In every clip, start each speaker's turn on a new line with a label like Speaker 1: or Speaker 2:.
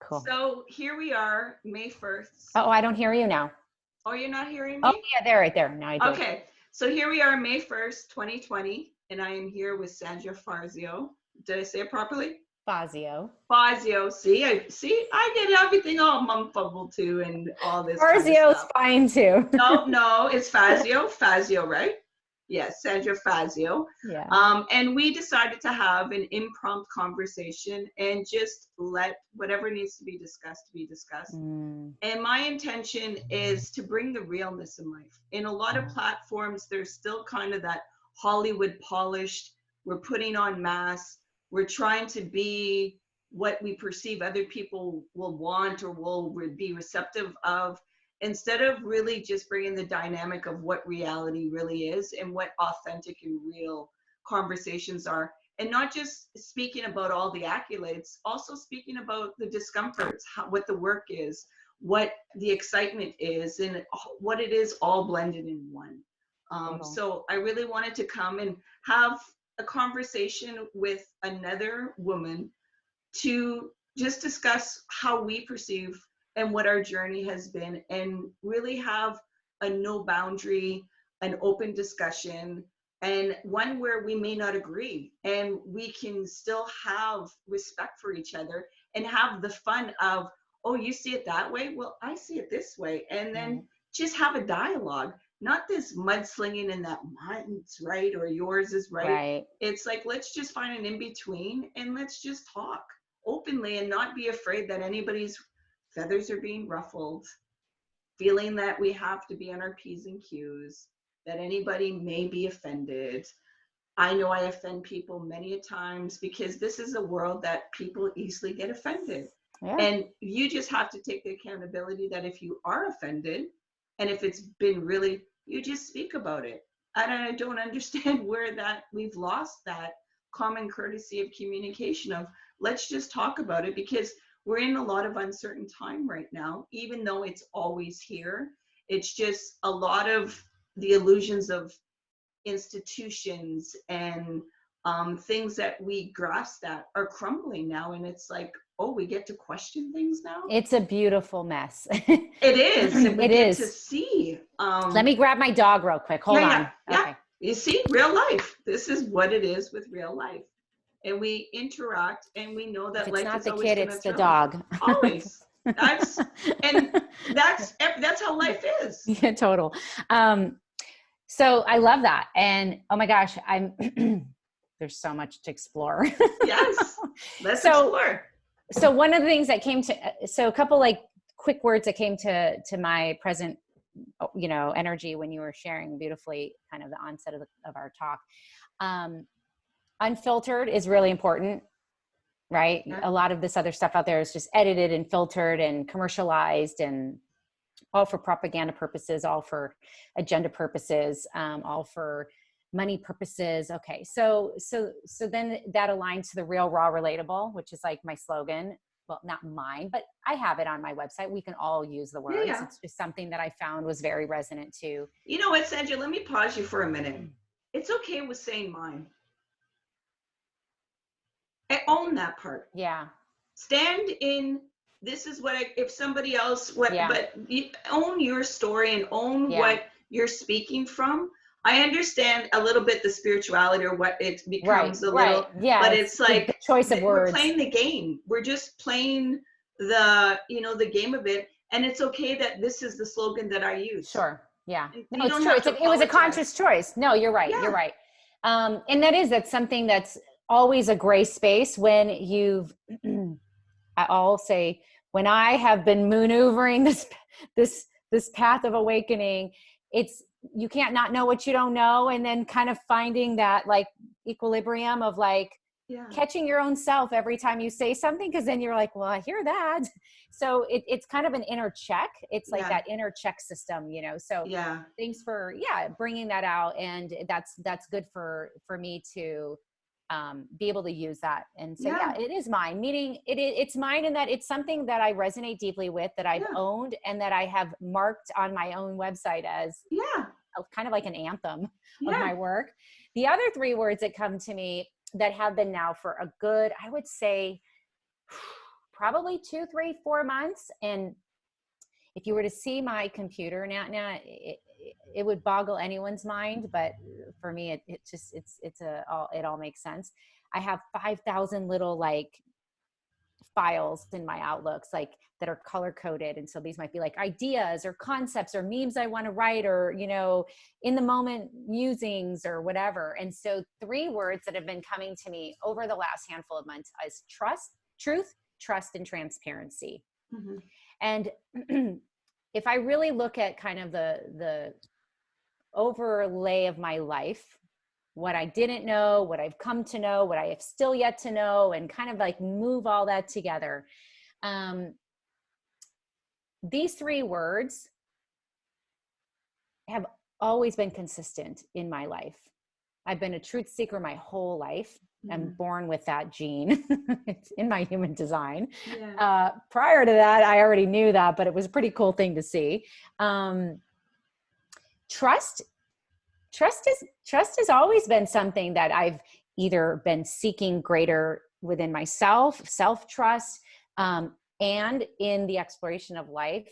Speaker 1: Cool.
Speaker 2: So here we are, May 1st.
Speaker 1: Oh, I don't hear you now.
Speaker 2: Oh, you're not hearing me?
Speaker 1: Oh, yeah, there, right there. Now I do.
Speaker 2: Okay. So here we are, May 1st, 2020, and I am here with Sandra Fazio. Did I say it properly?
Speaker 1: Fazio.
Speaker 2: Fazio. See, I get everything all mumfumbled too, and all this kind of
Speaker 1: Fazio's
Speaker 2: stuff.
Speaker 1: fine too.
Speaker 2: No, it's Fazio. Fazio, right? Yes, Sandra Fazio.
Speaker 1: Yeah.
Speaker 2: And we decided to have an impromptu conversation and just let whatever needs to be discussed be discussed. And my intention is to bring the realness in life. In a lot of platforms, there's still kind of that Hollywood polished, we're putting on masks, we're trying to be what we perceive other people will want or will be receptive of, instead of really just bringing the dynamic of what reality really is and what authentic and real conversations are. And not just speaking about all the accolades, also speaking about the discomforts, what the work is, what the excitement is, and what it is all blended in one. So I really wanted to come and have a conversation with another woman to just discuss how we perceive and what our journey has been, and really have a no boundary, an open discussion, and one where we may not agree, and we can still have respect for each other and have the fun of, oh, you see it that way? Well, I see it this way. And then just have a dialogue, not this mudslinging and that mine's right or yours is right. It's like, let's just find an in-between and let's just talk openly and not be afraid that anybody's feathers are being ruffled, feeling that we have to be on our P's and Q's, that anybody may be offended. I know I offend people many a times because this is a world that people easily get offended. Yeah. And you just have to take the accountability that if you are offended, and if it's been really, you just speak about it. And I don't understand where that we've lost that common courtesy of communication of, let's just talk about it, because we're in a lot of uncertain time right now, even though it's always here. It's just a lot of the illusions of institutions and things that we grasp at are crumbling now. And it's like, oh, we get to question things now.
Speaker 1: It's a beautiful mess.
Speaker 2: It is. And we get to see.
Speaker 1: Let me grab my dog real quick. Hold on.
Speaker 2: Yeah. Okay. You see, real life. This is what it is with real life. And we interact, and we know that life is always
Speaker 1: it's the dog.
Speaker 2: Always. That's how life is.
Speaker 1: Yeah, total. So I love that. And oh my gosh, there's so much to explore.
Speaker 2: Yes. Let's explore.
Speaker 1: So one of the things that came to, so a couple like quick words that came to my present, energy when you were sharing beautifully kind of the onset of our talk. Unfiltered is really important, right? Yeah. A lot of this other stuff out there is just edited and filtered and commercialized, and all for propaganda purposes, all for agenda purposes, all for money purposes. Okay. So then that aligns to the real, raw, relatable, which is like my slogan. Well, not mine, but I have it on my website. We can all use the words. Yeah. It's just something that I found was very resonant too.
Speaker 2: You know what, Sandra, let me pause you for a minute. It's okay with saying mine. I own that part.
Speaker 1: Yeah.
Speaker 2: Stand in, this is what if somebody else, but you own your story and own what you're speaking from. I understand a little bit the spirituality or what it becomes a little, but it's like
Speaker 1: the choice of words.
Speaker 2: We're playing the game. We're just playing the game of it. And it's okay that this is the slogan that I use.
Speaker 1: Sure. Yeah. No, it's true. It was a conscious choice. No, you're right. Yeah. You're right. And that's something that's always a gray space when I'll say, when I have been maneuvering this path of awakening, you can't not know what you don't know. And then kind of finding that like equilibrium of like catching your own self every time you say something. Cause then you're like, well, I hear that. So it's kind of an inner check. It's like that inner check system, so thanks for, bringing that out. And that's good for me to, be able to use that and say, it is mine, meaning it's mine, and that it's something that I resonate deeply with, that I've owned, and that I have marked on my own website as kind of like an anthem of my work. The other three words that come to me that have been now for a good, I would say probably 2, 3, 4 months. And if you were to see my computer, NatNat, it would boggle anyone's mind. But for me, it all makes sense. I have 5,000 little like files in my Outlooks, like that are color coded. And so these might be like ideas or concepts or memes I want to write, or, you know, in the moment musings or whatever. And so 3 words that have been coming to me over the last handful of months is trust, truth, trust, and transparency.
Speaker 2: Mm-hmm.
Speaker 1: And if I really look at kind of the overlay of my life, what I didn't know, what I've come to know, what I have still yet to know, and kind of like move all that together. These 3 words have always been consistent in my life. I've been a truth seeker my whole life. I'm born with that gene. It's in my human design.
Speaker 2: Yeah.
Speaker 1: Prior to that, I already knew that, but it was a pretty cool thing to see. Trust has always been something that I've either been seeking greater within myself, self-trust, and in the exploration of life,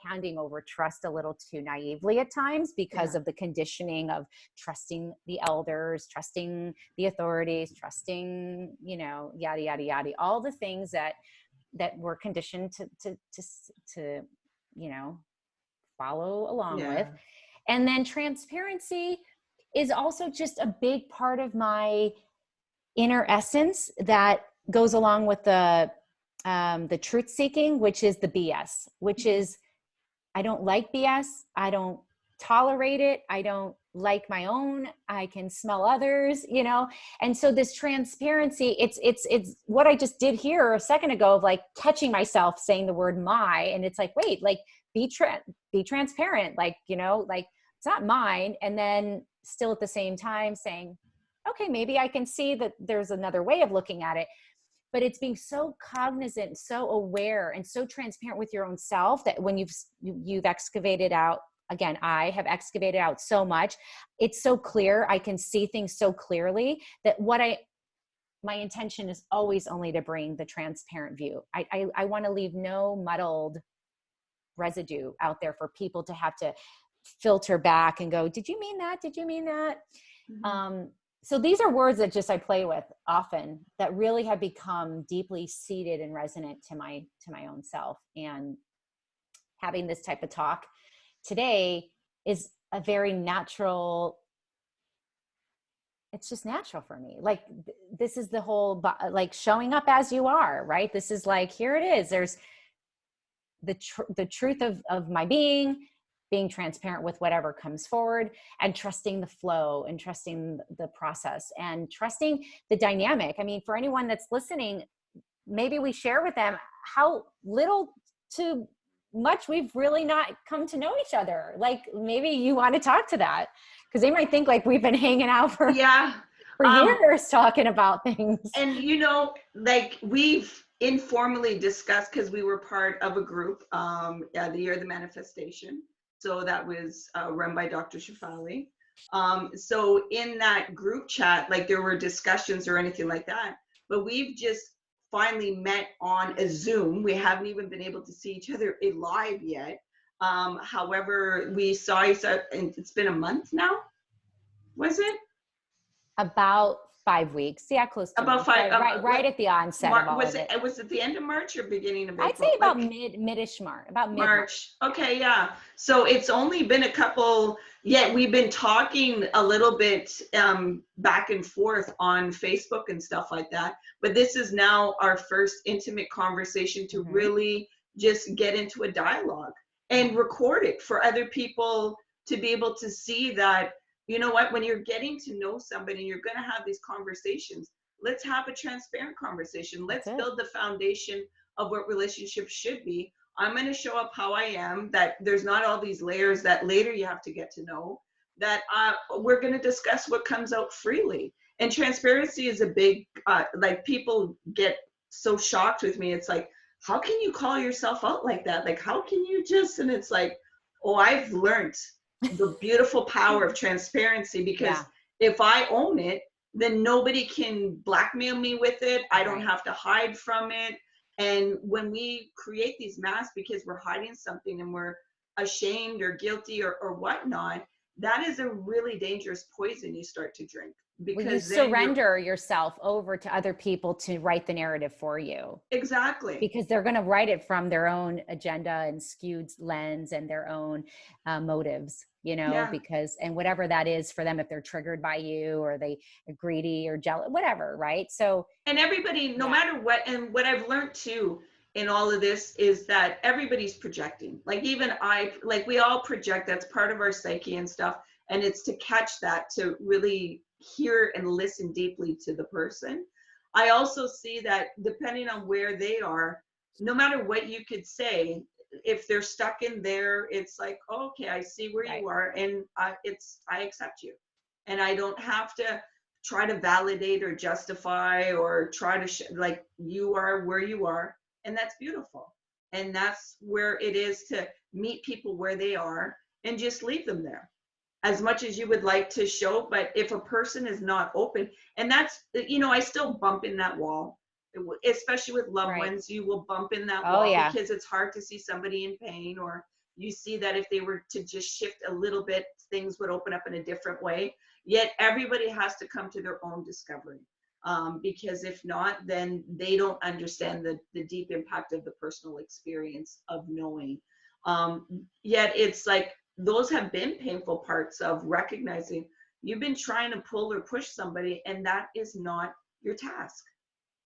Speaker 1: handing over trust a little too naively at times because of the conditioning of trusting the elders, trusting the authorities, trusting, you know, yada, yada, yada, all the things that we're conditioned to, you know, follow along with. And then transparency is also just a big part of my inner essence that goes along with the truth seeking, which is the BS, which is, I don't like BS. I don't tolerate it. I don't like my own. I can smell others, you know? And so this transparency, it's what I just did here a second ago of like catching myself saying the word my, and it's like, wait, like be transparent. Like, you know, like it's not mine. And then still at the same time saying, okay, maybe I can see that there's another way of looking at it. But it's being so cognizant, so aware, and so transparent with your own self that when you've excavated out, again, I have excavated out so much, it's so clear. I can see things so clearly that my intention is always only to bring the transparent view. I want to leave no muddled residue out there for people to have to filter back and go, did you mean that? Did you mean that? Mm-hmm. So these are words that just I play with often that really have become deeply seated and resonant to my own self. And having this type of talk today is a very natural, it's just natural for me. Like this is the whole, like showing up as you are, right? This is like, here it is. There's the truth of my being transparent with whatever comes forward, and trusting the flow and trusting the process and trusting the dynamic. I mean, for anyone that's listening, maybe we share with them how little to much we've really not come to know each other. Like maybe you want to talk to that because they might think like we've been hanging out for years talking about things.
Speaker 2: And you know, like we've informally discussed, because we were part of a group, the Year of the Manifestation. So that was run by Dr. Shafali. So in that group chat, like there were discussions or anything like that, but we've just finally met on a Zoom. We haven't even been able to see each other live yet. However, we saw each other, and it's been a month now, was it?
Speaker 1: About 5 weeks. Yeah, close to
Speaker 2: about 5.
Speaker 1: Right at the onset of all of it.
Speaker 2: Was it the end of March or beginning of April?
Speaker 1: I'd say about mid-ish March. About
Speaker 2: March. Okay, yeah. So it's only been a couple. Yeah, we've been talking a little bit back and forth on Facebook and stuff like that. But this is now our first intimate conversation to really just get into a dialogue and record it for other people to be able to see that, you know what, when you're getting to know somebody, you're going to have these conversations. Let's have a transparent conversation. Let's build the foundation of what relationships should be. I'm going to show up how I am, that there's not all these layers that later you have to get to know, that we're going to discuss what comes out freely. And transparency is a big, like people get so shocked with me. It's like, how can you call yourself out like that? Like, how can you just, and it's like, oh, I've learned the beautiful power of transparency, because if I own it, then nobody can blackmail me with it. I don't have to hide from it. And when we create these masks because we're hiding something and we're ashamed or guilty or whatnot, that is a really dangerous poison you start to drink,
Speaker 1: Well, you
Speaker 2: because then you're
Speaker 1: surrender yourself over to other people to write the narrative for you,
Speaker 2: exactly.
Speaker 1: because they're going to write it from their own agenda and skewed lens and their own motives, you know,
Speaker 2: Yeah.
Speaker 1: because, and whatever that is for them, if they're triggered by you or they are greedy or jealous, whatever. Right. So,
Speaker 2: And everybody, no
Speaker 1: yeah,
Speaker 2: matter what, and what I've learned too in all of this is that everybody's projecting. Like even like we all project, that's part of our psyche and stuff. And it's to catch that, to really hear and listen deeply to the person. I also see that depending on where they are, no matter what you could say, if they're stuck in there, it's like, oh, okay, I see where
Speaker 1: right.
Speaker 2: you are, and I accept you, and I don't have to try to validate or justify or try to like, you are where you are, and that's beautiful. And that's where it is to meet people where they are and just leave them there as much as you would like to show. But if a person is not open, and that's, you know, I still bump in that wall, especially with loved
Speaker 1: Right.
Speaker 2: ones. You will bump in that
Speaker 1: Oh
Speaker 2: wall
Speaker 1: yeah.
Speaker 2: because it's hard to see somebody in pain, or you see that if they were to just shift a little bit, things would open up in a different way. Yet everybody has to come to their own discovery, because if not, then they don't understand the deep impact of the personal experience of knowing. Yet it's like, those have been painful parts of recognizing you've been trying to pull or push somebody, and that is not your task.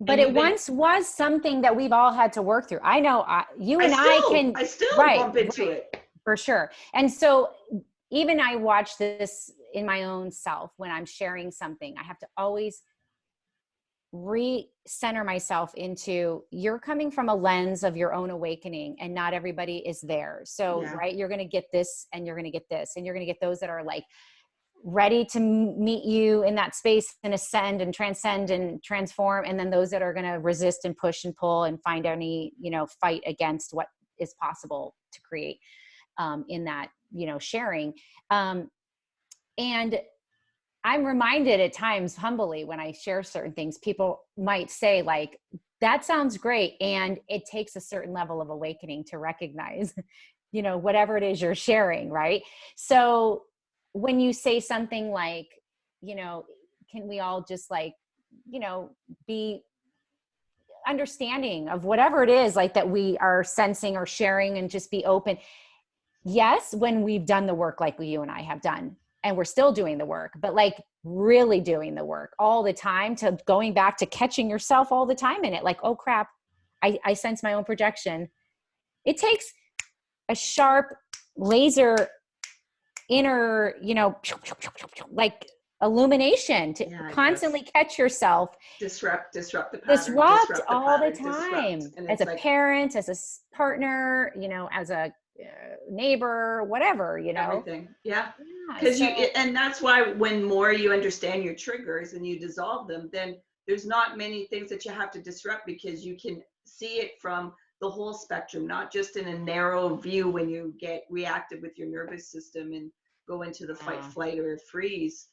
Speaker 1: But
Speaker 2: And
Speaker 1: it
Speaker 2: you've been,
Speaker 1: once was something that we've all had to work through. I know you and I can,
Speaker 2: I still
Speaker 1: right,
Speaker 2: bump into
Speaker 1: right,
Speaker 2: it.
Speaker 1: for sure. And so even I watch this in my own self when I'm sharing something, I have to always recenter myself into, you're coming from a lens of your own awakening and not everybody is there. So,
Speaker 2: Yeah.
Speaker 1: right, you're going to get this and you're going to get this, and you're going to get those that are like ready to meet you in that space and ascend and transcend and transform. And then those that are going to resist and push and pull and find any, you know, fight against what is possible to create in that, you know, sharing. And I'm reminded at times humbly when I share certain things, people might say like, that sounds great. And it takes a certain level of awakening to recognize, you know, whatever it is you're sharing. Right. So when you say something like, you know, can we all just like, you know, be understanding of whatever it is like that we are sensing or sharing, and just be open. Yes, when we've done the work like you and I have done, and we're still doing the work, but like really doing the work all the time, to going back to catching yourself all the time in it. Like, oh crap, I sense my own projection. It takes a sharp laser inner, you know, like illumination to
Speaker 2: Yeah, it does.
Speaker 1: constantly catch yourself.
Speaker 2: Disrupt the pattern,
Speaker 1: Disrupt
Speaker 2: disrupt the
Speaker 1: all the
Speaker 2: pattern, disrupt.
Speaker 1: time,
Speaker 2: And
Speaker 1: as
Speaker 2: it's
Speaker 1: a
Speaker 2: like
Speaker 1: parent, as a partner, you know, as a neighbor, whatever, you know.
Speaker 2: everything. Yeah.
Speaker 1: Yeah.
Speaker 2: Because
Speaker 1: So
Speaker 2: and that's why when more you understand your triggers and you dissolve them, then there's not many things that you have to disrupt, because you can see it from the whole spectrum, not just in a narrow view when you get reactive with your nervous system and go into the fight,
Speaker 1: yeah.
Speaker 2: flight, or freeze.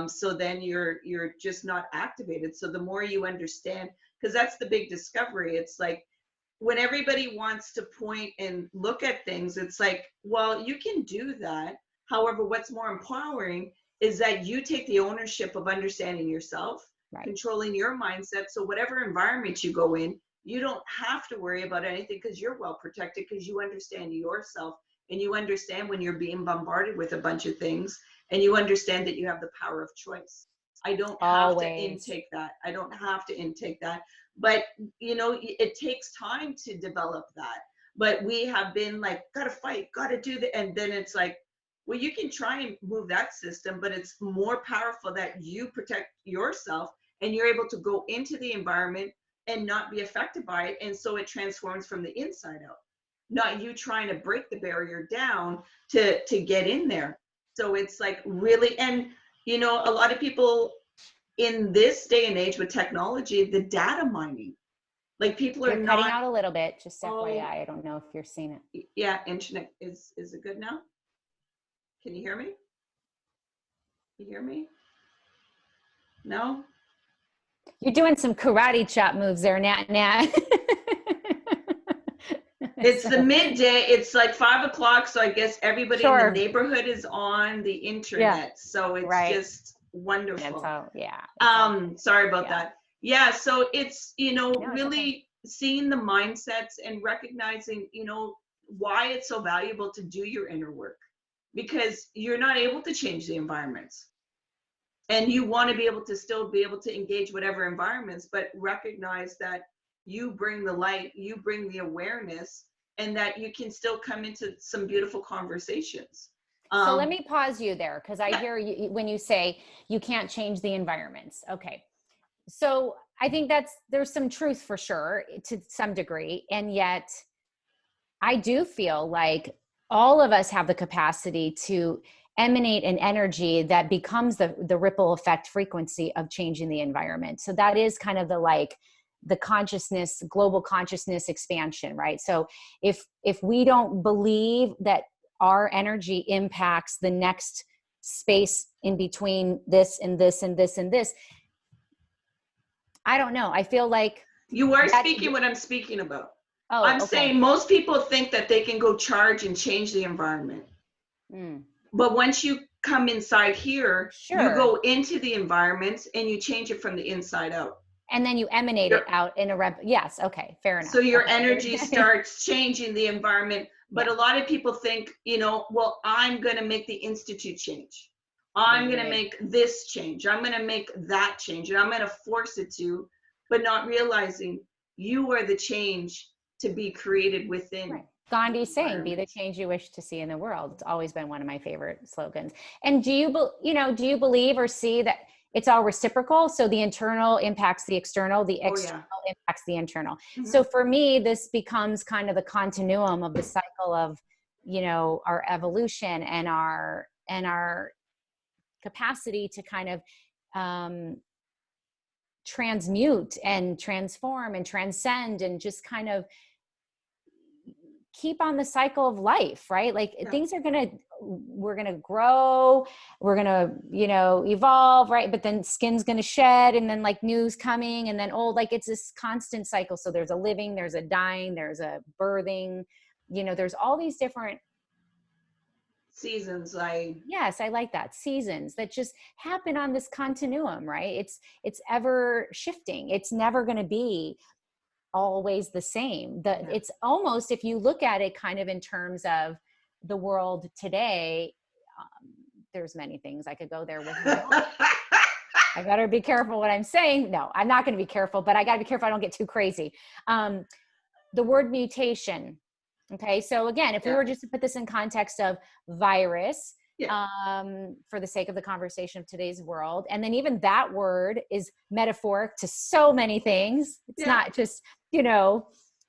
Speaker 2: So then you're just not activated. So the more you understand, because that's the big discovery. It's like, when everybody wants to point and look at things, it's like, well, you can do that. However, what's more empowering is that you take the ownership of understanding yourself,
Speaker 1: Right.
Speaker 2: controlling your mindset. So whatever environment you go in, you don't have to worry about anything, because you're well protected, because you understand yourself, and you understand when you're being bombarded with a bunch of things, and you understand that you have the power of choice. I don't have to
Speaker 1: Always.
Speaker 2: intake that. I don't have to intake that. But you know, it takes time to develop that. But we have been like, gotta fight, gotta do that. And then it's like, well, you can try and move that system, but it's more powerful that you protect yourself and you're able to go into the environment and not be affected by it. And so it transforms from the inside out, not you trying to break the barrier down to get in there. So it's like really, and you know, a lot of people in this day and age with technology, the data mining, like people are
Speaker 1: You're cutting
Speaker 2: not,
Speaker 1: out a little bit, just FYI.
Speaker 2: oh,
Speaker 1: I don't know if you're seeing it.
Speaker 2: yeah, internet is it good now? Can you hear me? You hear me? No?
Speaker 1: You're doing some karate chop moves there, Nat.
Speaker 2: It's
Speaker 1: So,
Speaker 2: the midday. It's like 5 o'clock. So I guess everybody in the
Speaker 1: sure.
Speaker 2: neighborhood is on the
Speaker 1: Yeah.
Speaker 2: internet. So it's
Speaker 1: Right.
Speaker 2: just wonderful.
Speaker 1: Yeah. It's all,
Speaker 2: Sorry about
Speaker 1: yeah.
Speaker 2: that. Yeah. So it's,
Speaker 1: No, it's okay.
Speaker 2: really seeing the mindsets and recognizing, why it's so valuable to do your inner work, because you're not able to change the environments. And you want to be able to still be able to engage whatever environments, but recognize that you bring the light, you bring the awareness, and that you can still come into some beautiful conversations.
Speaker 1: So let me pause you there, because I
Speaker 2: Yeah.
Speaker 1: hear you when you say you can't change the environments. Okay. So I think there's some truth for sure to some degree. And yet I do feel like all of us have the capacity to emanate an energy that becomes the ripple effect frequency of changing the environment. So that is kind of the consciousness, global consciousness expansion, right? So if we don't believe that our energy impacts the next space in between this and this and this and this, I don't know. I feel like
Speaker 2: You are
Speaker 1: that.
Speaker 2: speaking what I'm speaking about.
Speaker 1: Oh,
Speaker 2: I'm
Speaker 1: okay.
Speaker 2: saying most people think that they can go charge and change the environment.
Speaker 1: Mm.
Speaker 2: But once you come inside here, you
Speaker 1: Sure.
Speaker 2: go into the environment and you change it from the inside out.
Speaker 1: And then you emanate it out in a yes. Okay. Fair enough.
Speaker 2: So your
Speaker 1: Okay.
Speaker 2: energy starts changing the environment. But
Speaker 1: Yeah.
Speaker 2: a lot of people think, well, I'm going to make the institute change. I'm going to make this change. I'm going to make that change. And I'm going to force it to, but not realizing you are the change to be created within.
Speaker 1: Right. Gandhi's saying, "Be the change you wish to see in the world." It's always been one of my favorite slogans. And do you believe or see that it's all reciprocal? So the internal impacts the external, the external impacts the internal.
Speaker 2: Mm-hmm.
Speaker 1: So for me, this becomes kind of the continuum of the cycle of, our evolution and our capacity to kind of transmute and transform and transcend and just kind of keep on the cycle of life, right? Like things are we're going to grow, we're going to, evolve, right? But then skin's going to shed, and then like new's coming, and then old, like it's this constant cycle. So there's a living, there's a dying, there's a birthing, there's all these different
Speaker 2: seasons.
Speaker 1: Yes, I like that. Seasons that just happen on this continuum, right? It's ever shifting. It's never going to be always the same. It's almost, if you look at it kind of in terms of the world today, there's many things I could go there with. I better be careful what I'm saying. No, I'm not going to be careful, but I got to be careful I don't get too crazy. The word mutation. Okay. So again, if we were just to put this in context of virus, for the sake of the conversation of today's world, and then even that word is metaphoric to so many things. It's not just,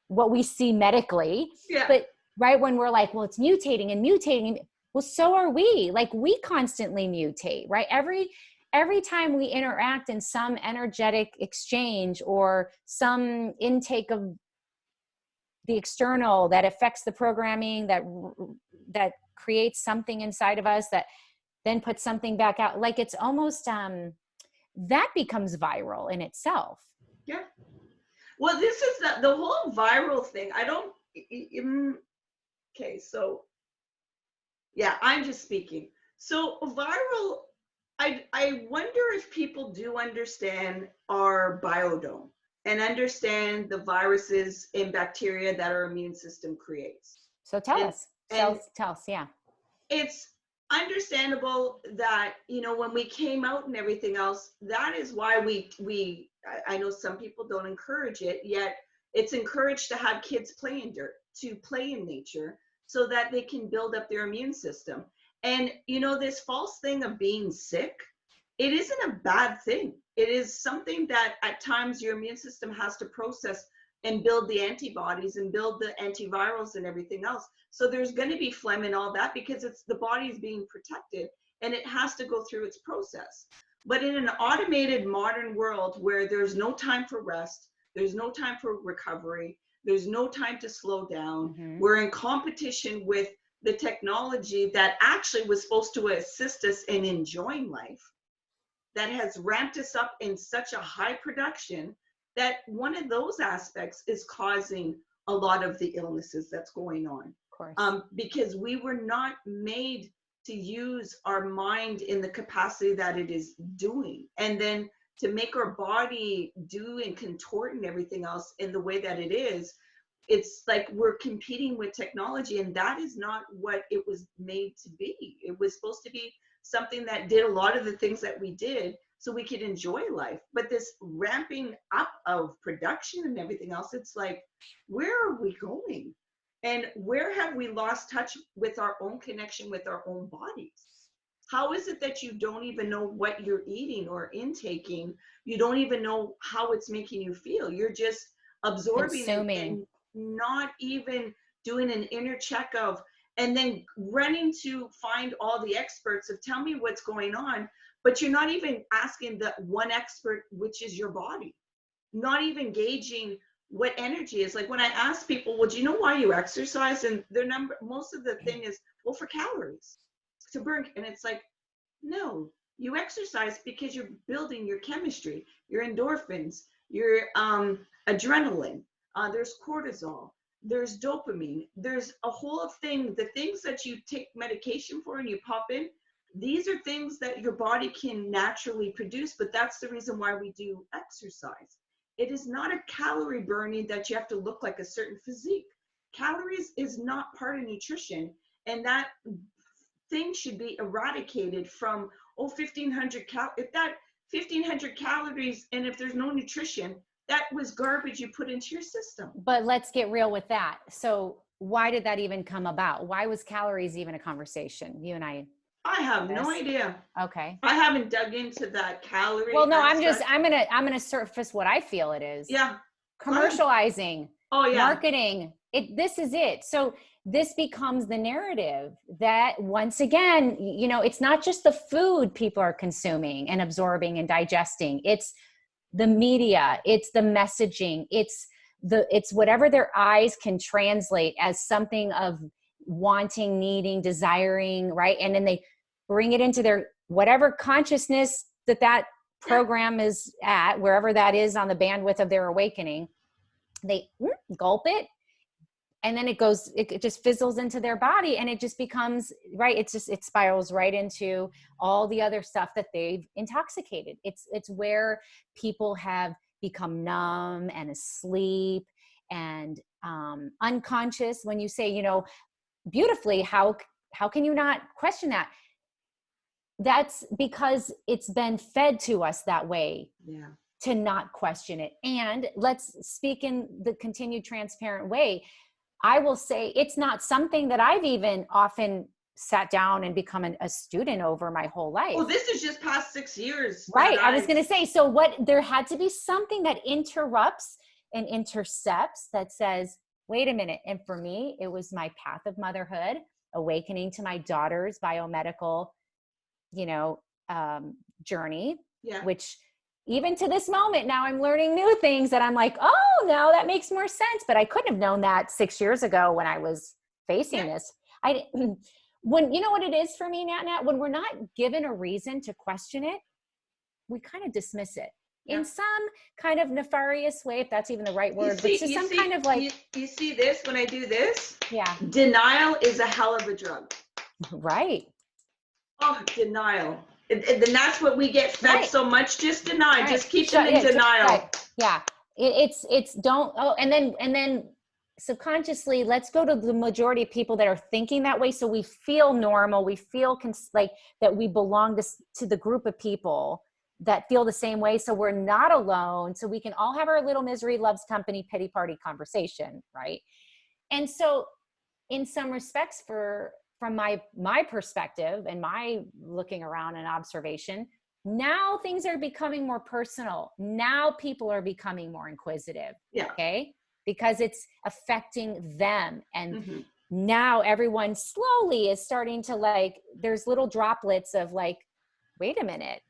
Speaker 1: what we see medically, but right when we're like, well, it's mutating and mutating. Well, so are we. Like we constantly mutate, right? Every time we interact in some energetic exchange or some intake of the external that affects the programming, that creates something inside of us that then puts something back out. Like it's almost, that becomes viral in itself.
Speaker 2: Yeah. Well, this is the whole viral thing. Okay. So I'm just speaking. So viral, I wonder if people do understand our biodome and understand the viruses and bacteria that our immune system creates.
Speaker 1: So tell us, yeah.
Speaker 2: It's understandable that, when we came out and everything else, that is why I know some people don't encourage it, yet it's encouraged to have kids play in dirt, to play in nature, so that they can build up their immune system. And, this false thing of being sick, it isn't a bad thing. It is something that at times your immune system has to process and build the antibodies and build the antivirals and everything else. So there's going to be phlegm and all that because it's the body's being protected and it has to go through its process. But in an automated modern world where there's no time for rest, there's no time for recovery, there's no time to slow down, we're in competition with the technology that actually was supposed to assist us in enjoying life, that has ramped us up in such a high production that one of those aspects is causing a lot of the illnesses that's going on.
Speaker 1: Of course.
Speaker 2: Because we were not made to use our mind in the capacity that it is doing. And then to make our body do and contort and everything else in the way that it is, it's like we're competing with technology, and that is not what it was made to be. It was supposed to be something that did a lot of the things that we did so we could enjoy life. But this ramping up of production and everything else, it's like, where are we going? And where have we lost touch with our own connection with our own bodies? How is it that you don't even know what you're eating or intaking? You don't even know how it's making you feel. You're just absorbing it and not even doing an inner check of, and then running to find all the experts of tell me what's going on, but you're not even asking the one expert, which is your body. Not even gauging what energy is. Like when I ask people, well, do you know why you exercise? And most of the thing is, well, for calories, to burn. And it's like, no, you exercise because you're building your chemistry, your endorphins, your adrenaline, there's cortisol, there's dopamine, there's a whole thing, the things that you take medication for and you pop in, these are things that your body can naturally produce, but that's the reason why we do exercise. It is not a calorie burning that you have to look like a certain physique. Calories is not part of nutrition, and that thing should be eradicated from, 1,500 if that 1,500 calories, and if there's no nutrition, that was garbage you put into your system.
Speaker 1: But let's get real with that. So why did that even come about? Why was calories even a conversation? You and I
Speaker 2: have no idea.
Speaker 1: Okay.
Speaker 2: I haven't dug into that calorie.
Speaker 1: Well, no, I'm gonna surface what I feel it is.
Speaker 2: Yeah.
Speaker 1: Commercializing.
Speaker 2: Oh yeah.
Speaker 1: Marketing. This is it. So this becomes the narrative that, once again, it's not just the food people are consuming and absorbing and digesting. It's the media, it's the messaging, it's whatever their eyes can translate as something of wanting, needing, desiring, right? And then they bring it into their whatever consciousness that program is at, wherever that is on the bandwidth of their awakening. They gulp it, and then it just fizzles into their body, and it just becomes, right, it spirals right into all the other stuff that they've intoxicated. It's where people have become numb and asleep and unconscious. When you say, beautifully, how can you not question that? That's because it's been fed to us that way.
Speaker 2: Yeah.
Speaker 1: To not question it. And let's speak in the continued transparent way. I will say it's not something that I've even often sat down and become a student over my whole life.
Speaker 2: Well, this is just past 6 years.
Speaker 1: Right. I was going to say, so there had to be something that interrupts and intercepts that says, wait a minute. And for me, it was my path of motherhood, awakening to my daughter's biomedical, journey, which even to this moment, now I'm learning new things that I'm like, oh, now that makes more sense. But I couldn't have known that 6 years ago when I was facing this. When you know what it is for me, NatNat, when we're not given a reason to question it, we kind of dismiss it in some kind of nefarious way, if that's even the right word. But just some kind of like,
Speaker 2: you see this when I do this?
Speaker 1: Yeah.
Speaker 2: Denial is a hell of a drug.
Speaker 1: Right.
Speaker 2: Oh, denial. And that's what we get fed so much. Just deny. Right. Just keep them in denial.
Speaker 1: Right. Yeah. It's don't. Oh, and then subconsciously, let's go to the majority of people that are thinking that way. So we feel normal. We feel like that we belong to the group of people that feel the same way. So we're not alone. So we can all have our little misery loves company, pity party conversation. Right. And so in some respects, from my perspective and my looking around and observation, now things are becoming more personal. Now people are becoming more inquisitive.
Speaker 2: Yeah.
Speaker 1: Okay. Because it's affecting them. And now everyone slowly is starting to there's little droplets of wait a minute.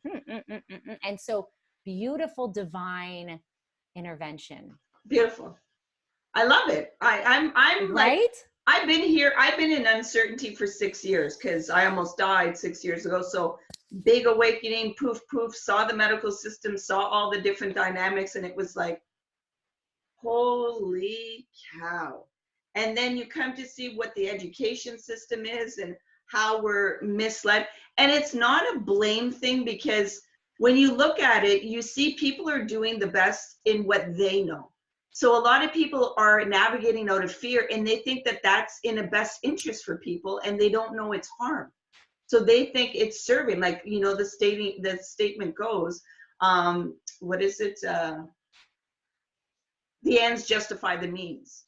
Speaker 1: And so beautiful divine intervention.
Speaker 2: Beautiful. I love it. I'm
Speaker 1: right.
Speaker 2: I've been in uncertainty for 6 years because I almost died 6 years ago. So big awakening, poof, saw the medical system, saw all the different dynamics. And it was like, Holy cow. And then you come to see what the education system is and how we're misled. And it's not a blame thing, because when you look at it, you see people are doing the best in what they know. So a lot of people are navigating out of fear, and they think that that's in the best interest for people, and they don't know it's harm. So they think it's serving, like, you know, the statement goes, what is it? The ends justify the means.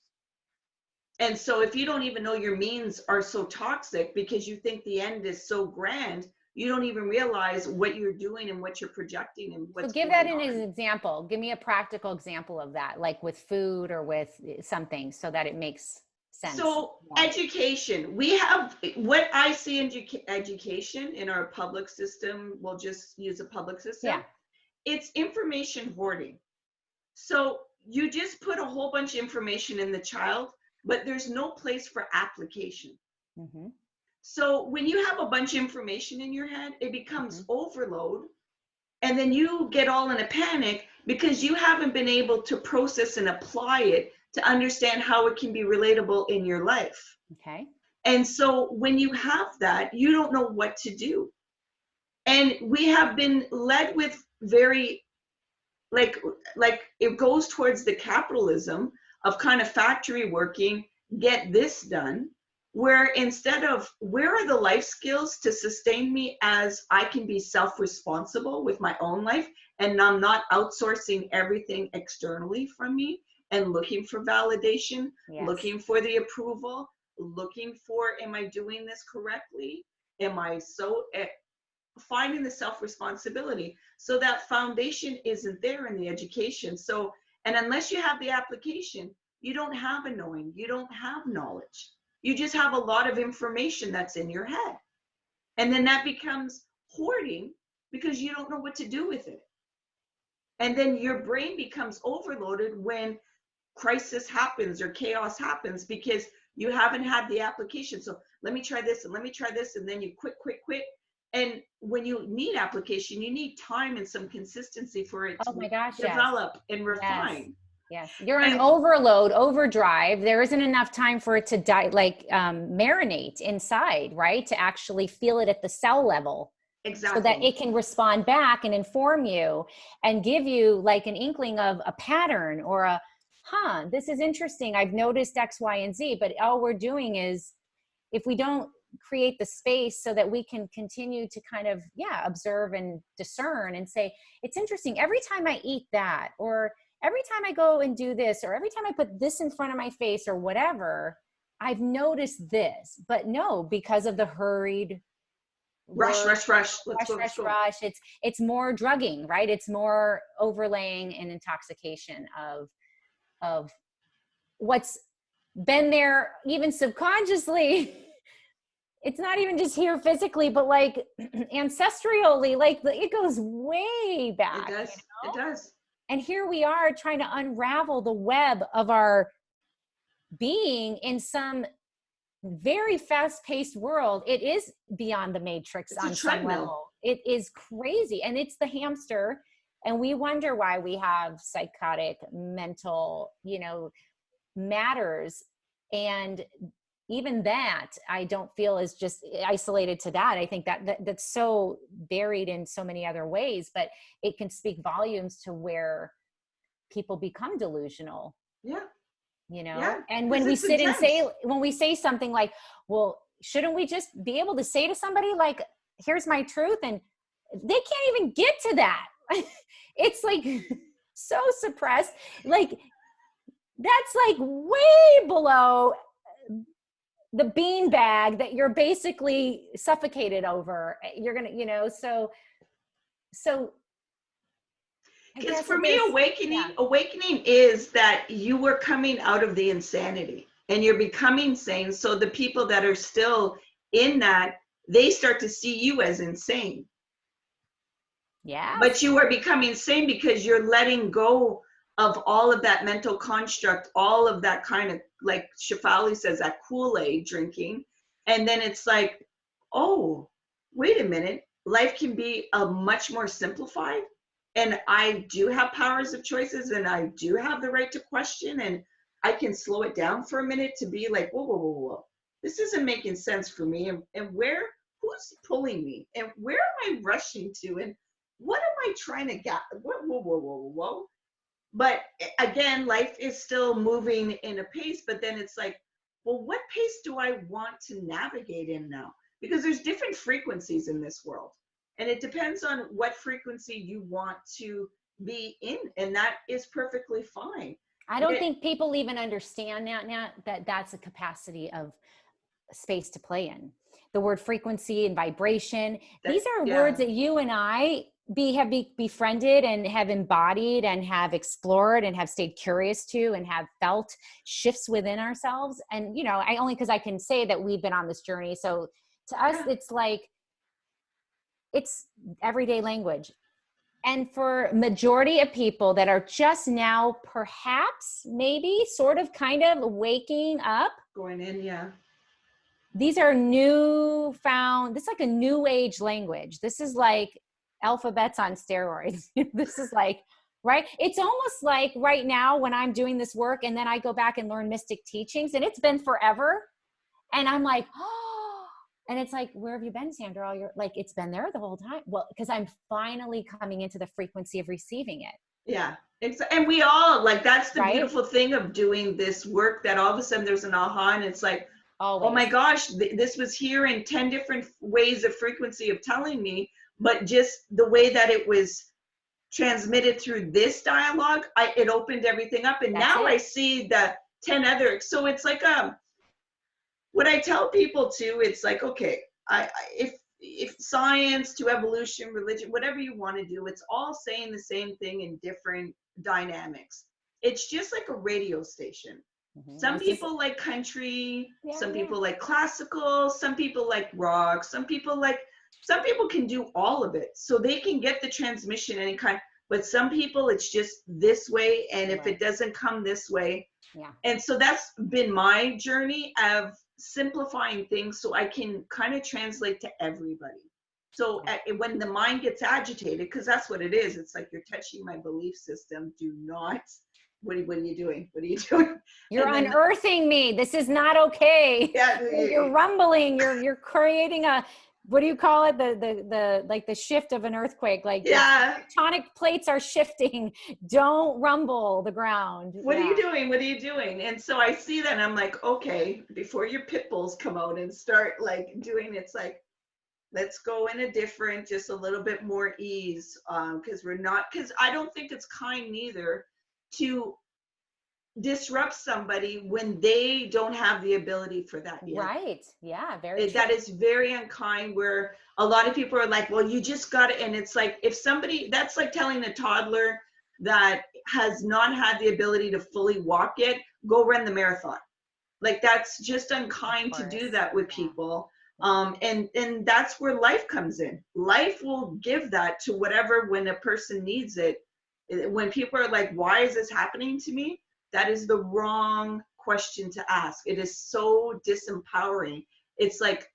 Speaker 2: And so if you don't even know your means are so toxic because you think the end is so grand, you don't even realize what you're doing and what you're projecting and what's
Speaker 1: So give
Speaker 2: going
Speaker 1: that in
Speaker 2: on.
Speaker 1: an example. Give me a practical example of that, like with food or with something, so that it makes sense.
Speaker 2: So
Speaker 1: Yeah.
Speaker 2: education, we have, what I see in education in our public system, we'll just use a public system.
Speaker 1: Yeah.
Speaker 2: It's information hoarding. So you just put a whole bunch of information in the child, but there's no place for application.
Speaker 1: Mm-hmm.
Speaker 2: So when you have a bunch of information in your head, it becomes overload. And then you get all in a panic because you haven't been able to process and apply it to understand how it can be relatable in your life.
Speaker 1: Okay.
Speaker 2: And so when you have that, you don't know what to do. And we have been led with very, like it goes towards the capitalism of kind of factory working, get this done, where instead of where are the life skills to sustain me as I can be self-responsible with my own life, and I'm not outsourcing everything externally from me and looking for validation,
Speaker 1: Yes.
Speaker 2: looking for the approval, looking for, am I doing this correctly? Am I so finding the self-responsibility? So that foundation isn't there in the education. So, and unless you have the application, you don't have a knowing, you don't have knowledge. You just have a lot of information that's in your head. And then that becomes hoarding because you don't know what to do with it. And then your brain becomes overloaded when crisis happens or chaos happens because you haven't had the application. So let me try this and let me try this. And then you quit. And when you need application, you need time and some consistency for it to develop and refine.
Speaker 1: Yes. You're in overload, overdrive. There isn't enough time for it to marinate inside, right? To actually feel it at the cell level.
Speaker 2: Exactly.
Speaker 1: So that it can respond back and inform you and give you like an inkling of a pattern or this is interesting. I've noticed X, Y, and Z, but all we're doing is, if we don't create the space so that we can continue to kind of, observe and discern and say, it's interesting. Every time I eat that, or every time I go and do this, or every time I put this in front of my face or whatever, I've noticed this. But no, because of the hurried
Speaker 2: rush.
Speaker 1: It's more drugging, right? It's more overlaying and intoxication of what's been there even subconsciously. It's not even just here physically, but like ancestrally, like it goes way back.
Speaker 2: It does. It does.
Speaker 1: And here we are trying to unravel the web of our being in some very fast-paced world. It is beyond the matrix on some level. It is crazy. And it's the hamster. And we wonder why we have psychotic mental, matters. And even that, I don't feel is just isolated to that. I think that's so buried in so many other ways, but it can speak volumes to where people become delusional.
Speaker 2: Yeah.
Speaker 1: And when we sit and say something like, well, shouldn't we just be able to say to somebody like, here's my truth? And they can't even get to that. It's like so suppressed. Like that's like way below the beanbag that you're basically suffocated over. You're going to, so
Speaker 2: because for me, awakening is that you were coming out of the insanity and you're becoming sane. So the people that are still in that, they start to see you as insane.
Speaker 1: Yeah.
Speaker 2: But you are becoming sane because you're letting go of all of that mental construct, all of that kind of, like Shefali says, that Kool-Aid drinking. And then it's like, oh, wait a minute. Life can be a much more simplified. And I do have powers of choices, and I do have the right to question, and I can slow it down for a minute to be like, whoa, whoa, whoa, whoa. This isn't making sense for me. And who's pulling me? And where am I rushing to? And what am I trying to get? Whoa, whoa, whoa, whoa, whoa. But again, life is still moving in a pace, but then it's like, well, what pace do I want to navigate in now? Because there's different frequencies in this world. And it depends on what frequency you want to be in. And that is perfectly fine.
Speaker 1: I don't think people even understand that that's a capacity of space to play in. The word frequency and vibration. These are words that you and I have befriended and have embodied and have explored and have stayed curious to and have felt shifts within ourselves. And, you know, because I can say that we've been on this journey. So to us, it's like, it's everyday language. And for majority of people that are just now perhaps maybe sort of kind of waking up,
Speaker 2: going in,
Speaker 1: these are newfound, this is like a new age language. This is like alphabets on steroids. This is like, right? It's almost like right now when I'm doing this work and then I go back and learn mystic teachings, and it's been forever. And I'm like, oh, and it's like, where have you been, Sandra? Like, it's been there the whole time. Well, because I'm finally coming into the frequency of receiving it.
Speaker 2: Yeah. And we all, like, that's the
Speaker 1: right?
Speaker 2: Beautiful thing of doing this work, that all of a sudden there's an aha, and it's like,
Speaker 1: always.
Speaker 2: Oh my gosh, this was here in 10 different ways of frequency of telling me, but just the way that it was transmitted through this dialogue, it opened everything up. And now I see the 10 other. So it's like, what I tell people too, it's like, okay, if science to evolution, religion, whatever you want to do, it's all saying the same thing in different dynamics. It's just like a radio station. Some people like country, some people like classical, some people like rock, some people can do all of it. So they can get the transmission any kind, but some people it's just this way, and if it doesn't come this way. And so that's been my journey of simplifying things so I can kind of translate to everybody. So when the mind gets agitated, because that's what it is, it's like, you're touching my belief system. Do not. What are you doing? What are you doing?
Speaker 1: You're unearthing me. This is not okay.
Speaker 2: Yeah,
Speaker 1: you're rumbling. You're creating a, what do you call it? The like the shift of an earthquake. Like tectonic plates are shifting. Don't rumble the ground.
Speaker 2: What are you doing? What are you doing? And so I see that and I'm like, okay, before your pit bulls come out and start like doing, it's like, let's go in a different, just a little bit more ease. Because I don't think it's kind neither to disrupt somebody when they don't have the ability for that yet.
Speaker 1: Right. Yeah. Very true.
Speaker 2: That is very unkind, where a lot of people are like, well, you just got it. And it's like, if somebody, that's like telling a toddler that has not had the ability to fully walk yet, go run the marathon. Like, that's just unkind to do that with people. And that's where life comes in. Life will give that to whatever, when a person needs it. When people are like, why is this happening to me? That is the wrong question to ask. It is so disempowering. It's like,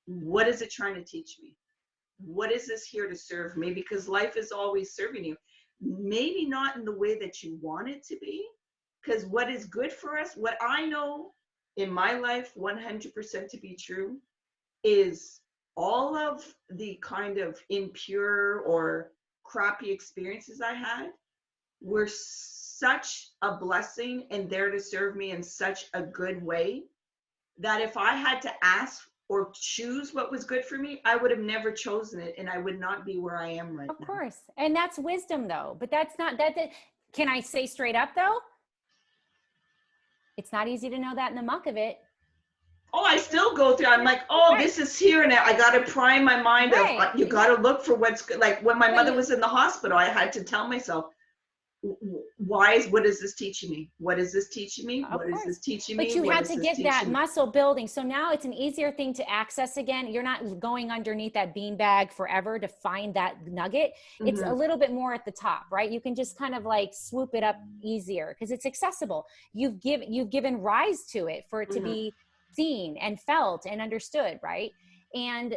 Speaker 2: what is it trying to teach me? What is this here to serve me? Because life is always serving you. Maybe not in the way that you want it to be, because what is good for us, what I know in my life 100% to be true, is all of the kind of impure or crappy experiences I had were such a blessing and there to serve me in such a good way, that if I had to ask or choose what was good for me, I would have never chosen it, and I would not be where I am right now.
Speaker 1: Of course. And that's wisdom though, but that's not that. Can I say straight up though? It's not easy to know that in the muck of it.
Speaker 2: Oh, I still go through. I'm like, this is here, and I got to prime my mind of, you got to look for what's good. Like when my mother was in the hospital, I had to tell myself, what is this teaching me? What is this teaching me? What is this teaching me?
Speaker 1: But you had to get that muscle building. So now it's an easier thing to access again. You're not going underneath that beanbag forever to find that nugget. It's a little bit more at the top, right? You can just kind of like swoop it up easier because it's accessible. You've given rise to it for it to be seen and felt and understood, right? And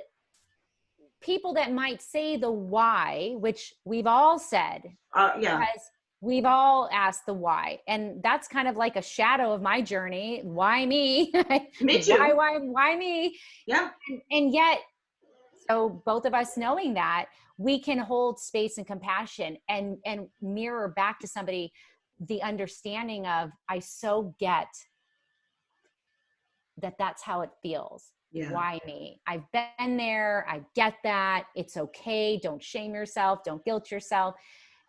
Speaker 1: people that might say the why, which we've all said,
Speaker 2: Yeah.
Speaker 1: because we've all asked the why. And that's kind of like a shadow of my journey. Why me?
Speaker 2: Me too.
Speaker 1: Why me?
Speaker 2: Yeah.
Speaker 1: And yet, so both of us knowing that, we can hold space and compassion and mirror back to somebody the understanding of, I so get that that's how it feels.
Speaker 2: Yeah.
Speaker 1: Why me? I've been there. I get that. It's okay. Don't shame yourself. Don't guilt yourself.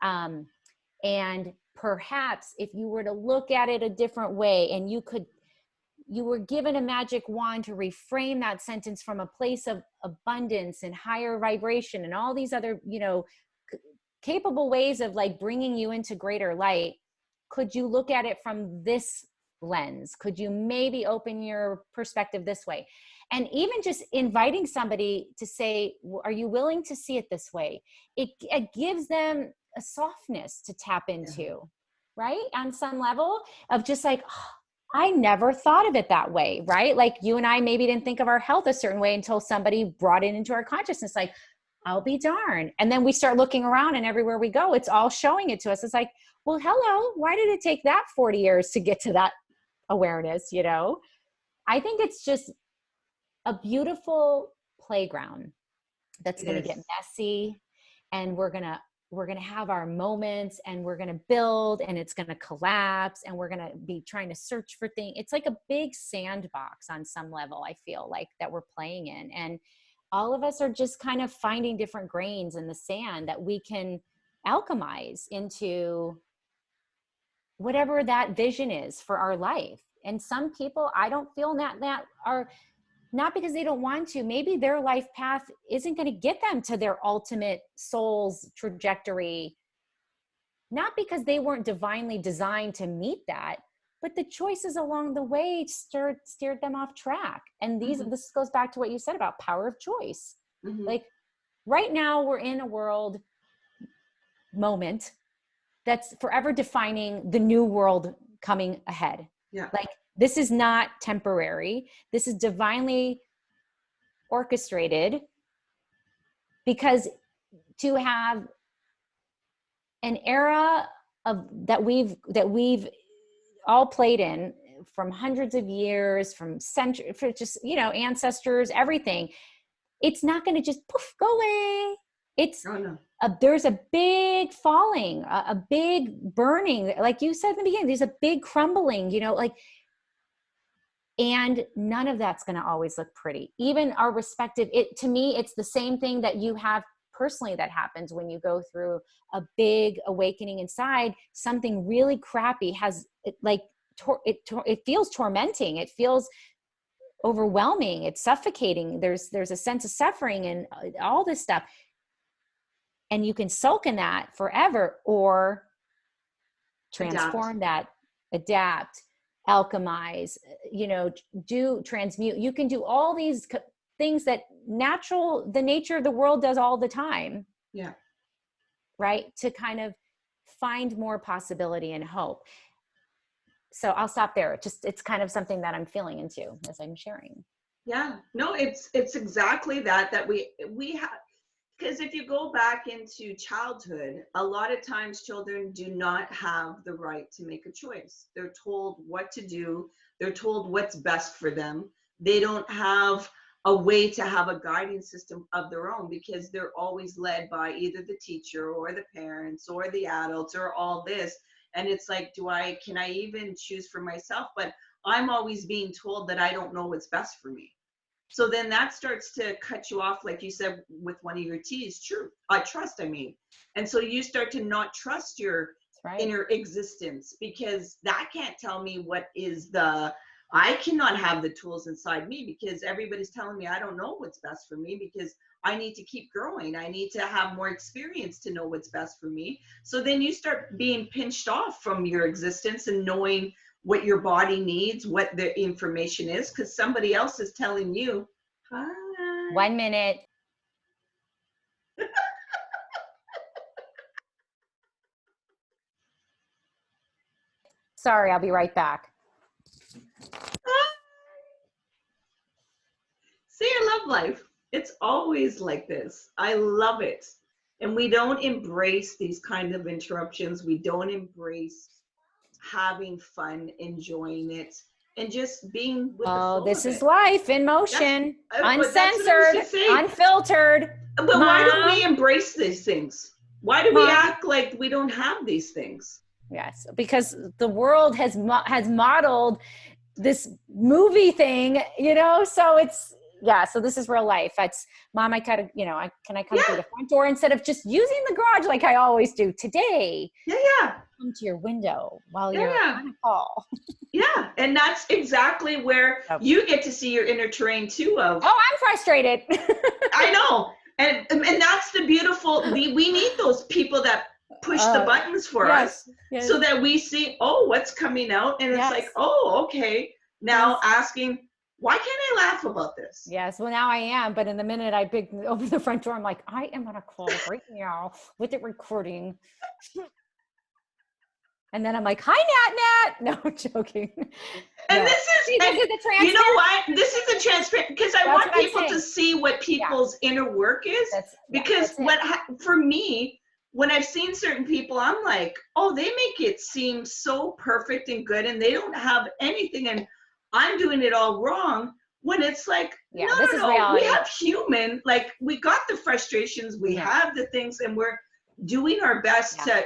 Speaker 1: And perhaps if you were to look at it a different way, and you were given a magic wand to reframe that sentence from a place of abundance and higher vibration and all these other, capable ways of like bringing you into greater light, could you look at it from this lens? Could you maybe open your perspective this way? And even just inviting somebody to say, are you willing to see it this way? It gives them a softness to tap into, right? On some level of just like, oh, I never thought of it that way, right? Like you and I maybe didn't think of our health a certain way until somebody brought it into our consciousness. Like, I'll be darned. And then we start looking around, and everywhere we go, it's all showing it to us. It's like, well, hello, why did it take that 40 years to get to that awareness? I think it's just a beautiful playground that's going to get messy, and we're going to have our moments, and we're going to build, and it's going to collapse, and we're going to be trying to search for things. It's like a big sandbox on some level, I feel like, that we're playing in. And all of us are just kind of finding different grains in the sand that we can alchemize into whatever that vision is for our life. And some people, I don't feel that are not because they don't want to, maybe their life path isn't going to get them to their ultimate soul's trajectory, not because they weren't divinely designed to meet that, but the choices along the way steered them off track. And this goes back to what you said about power of choice. Like right now we're in a world moment that's forever defining the new world coming ahead.
Speaker 2: Yeah.
Speaker 1: Like this is not temporary. This is divinely orchestrated, because to have an era of that we've all played in from hundreds of years, from centuries, for just, ancestors, everything. It's not going to just poof, go away. It's, there's a big falling, a big burning, like you said in the beginning, there's a big crumbling, and none of that's going to always look pretty. Even our respective, to me, it's the same thing that you have personally that happens when you go through a big awakening inside. Something really crappy has it feels tormenting. It feels overwhelming. It's suffocating. There's a sense of suffering and all this stuff. And you can sulk in that forever, or transform that, adapt, alchemize, do transmute. You can do all these things that the nature of the world does all the time.
Speaker 2: Yeah.
Speaker 1: Right. To kind of find more possibility and hope. So I'll stop there. It's kind of something that I'm feeling into as I'm sharing.
Speaker 2: Yeah, no, it's exactly that we have, because if you go back into childhood, a lot of times children do not have the right to make a choice. They're told what to do. They're told what's best for them. They don't have a way to have a guiding system of their own, because they're always led by either the teacher or the parents or the adults or all this. And it's like, can I even choose for myself? But I'm always being told that I don't know what's best for me. So then that starts to cut you off, like you said, with one of your T's, trust. And so you start to not trust your inner existence, because that can't tell me what is I cannot have the tools inside me, because everybody's telling me I don't know what's best for me, because I need to keep growing. I need to have more experience to know what's best for me. So then you start being pinched off from your existence and knowing what your body needs, what the information is, because somebody else is telling you, hi.
Speaker 1: 1 minute. Sorry, I'll be right back.
Speaker 2: See, I love life. It's always like this. I love it. And we don't embrace these kind of interruptions. We don't embrace having fun, enjoying it, and just being with the
Speaker 1: Oh,
Speaker 2: flow
Speaker 1: this
Speaker 2: of
Speaker 1: is
Speaker 2: it.
Speaker 1: life in
Speaker 2: That's,
Speaker 1: motion,
Speaker 2: but that's what I was
Speaker 1: uncensored,
Speaker 2: just saying.
Speaker 1: unfiltered.
Speaker 2: But why don't we
Speaker 1: Mom,
Speaker 2: embrace these things? Why do we
Speaker 1: mom.
Speaker 2: act like we don't have these things?
Speaker 1: Yes, because the world has modeled this movie thing, you know. So it's so this is real life. That's mom. I gotta, can I come through
Speaker 2: Yeah,
Speaker 1: the front door instead of just using the garage like I always do today?
Speaker 2: yeah, yeah,
Speaker 1: Come to your window while
Speaker 2: yeah,
Speaker 1: you're
Speaker 2: yeah.
Speaker 1: on a call.
Speaker 2: Yeah, and that's exactly where
Speaker 1: Yep.
Speaker 2: you get to see your inner terrain too of,
Speaker 1: Oh, I'm frustrated.
Speaker 2: I know. And that's the beautiful, we need those people that push the buttons for us
Speaker 1: yes,
Speaker 2: so that we see, oh, what's coming out. And it's
Speaker 1: yes,
Speaker 2: like, oh, okay. Now
Speaker 1: yes.
Speaker 2: asking, why can't I laugh about this?
Speaker 1: Yes, well now I am, but in the minute I open the front door, I'm like, I am gonna call right now with it recording. And then I'm like, hi, NatNat. No, I'm joking.
Speaker 2: And
Speaker 1: No.
Speaker 2: this is,
Speaker 1: See,
Speaker 2: and
Speaker 1: this is the
Speaker 2: you know
Speaker 1: transparent.
Speaker 2: what? This is a transparent, because I
Speaker 1: That's
Speaker 2: want
Speaker 1: what I'm
Speaker 2: people to
Speaker 1: saying.
Speaker 2: see what people's inner work is. Because
Speaker 1: that's it.
Speaker 2: for me, when I've seen certain people, I'm like, oh, they make it seem so perfect and good, and they don't have anything, and I'm doing it all wrong. When it's like,
Speaker 1: Yeah, this is
Speaker 2: no, we
Speaker 1: reality.
Speaker 2: have human, like we got the frustrations, we have the things, and we're doing our best to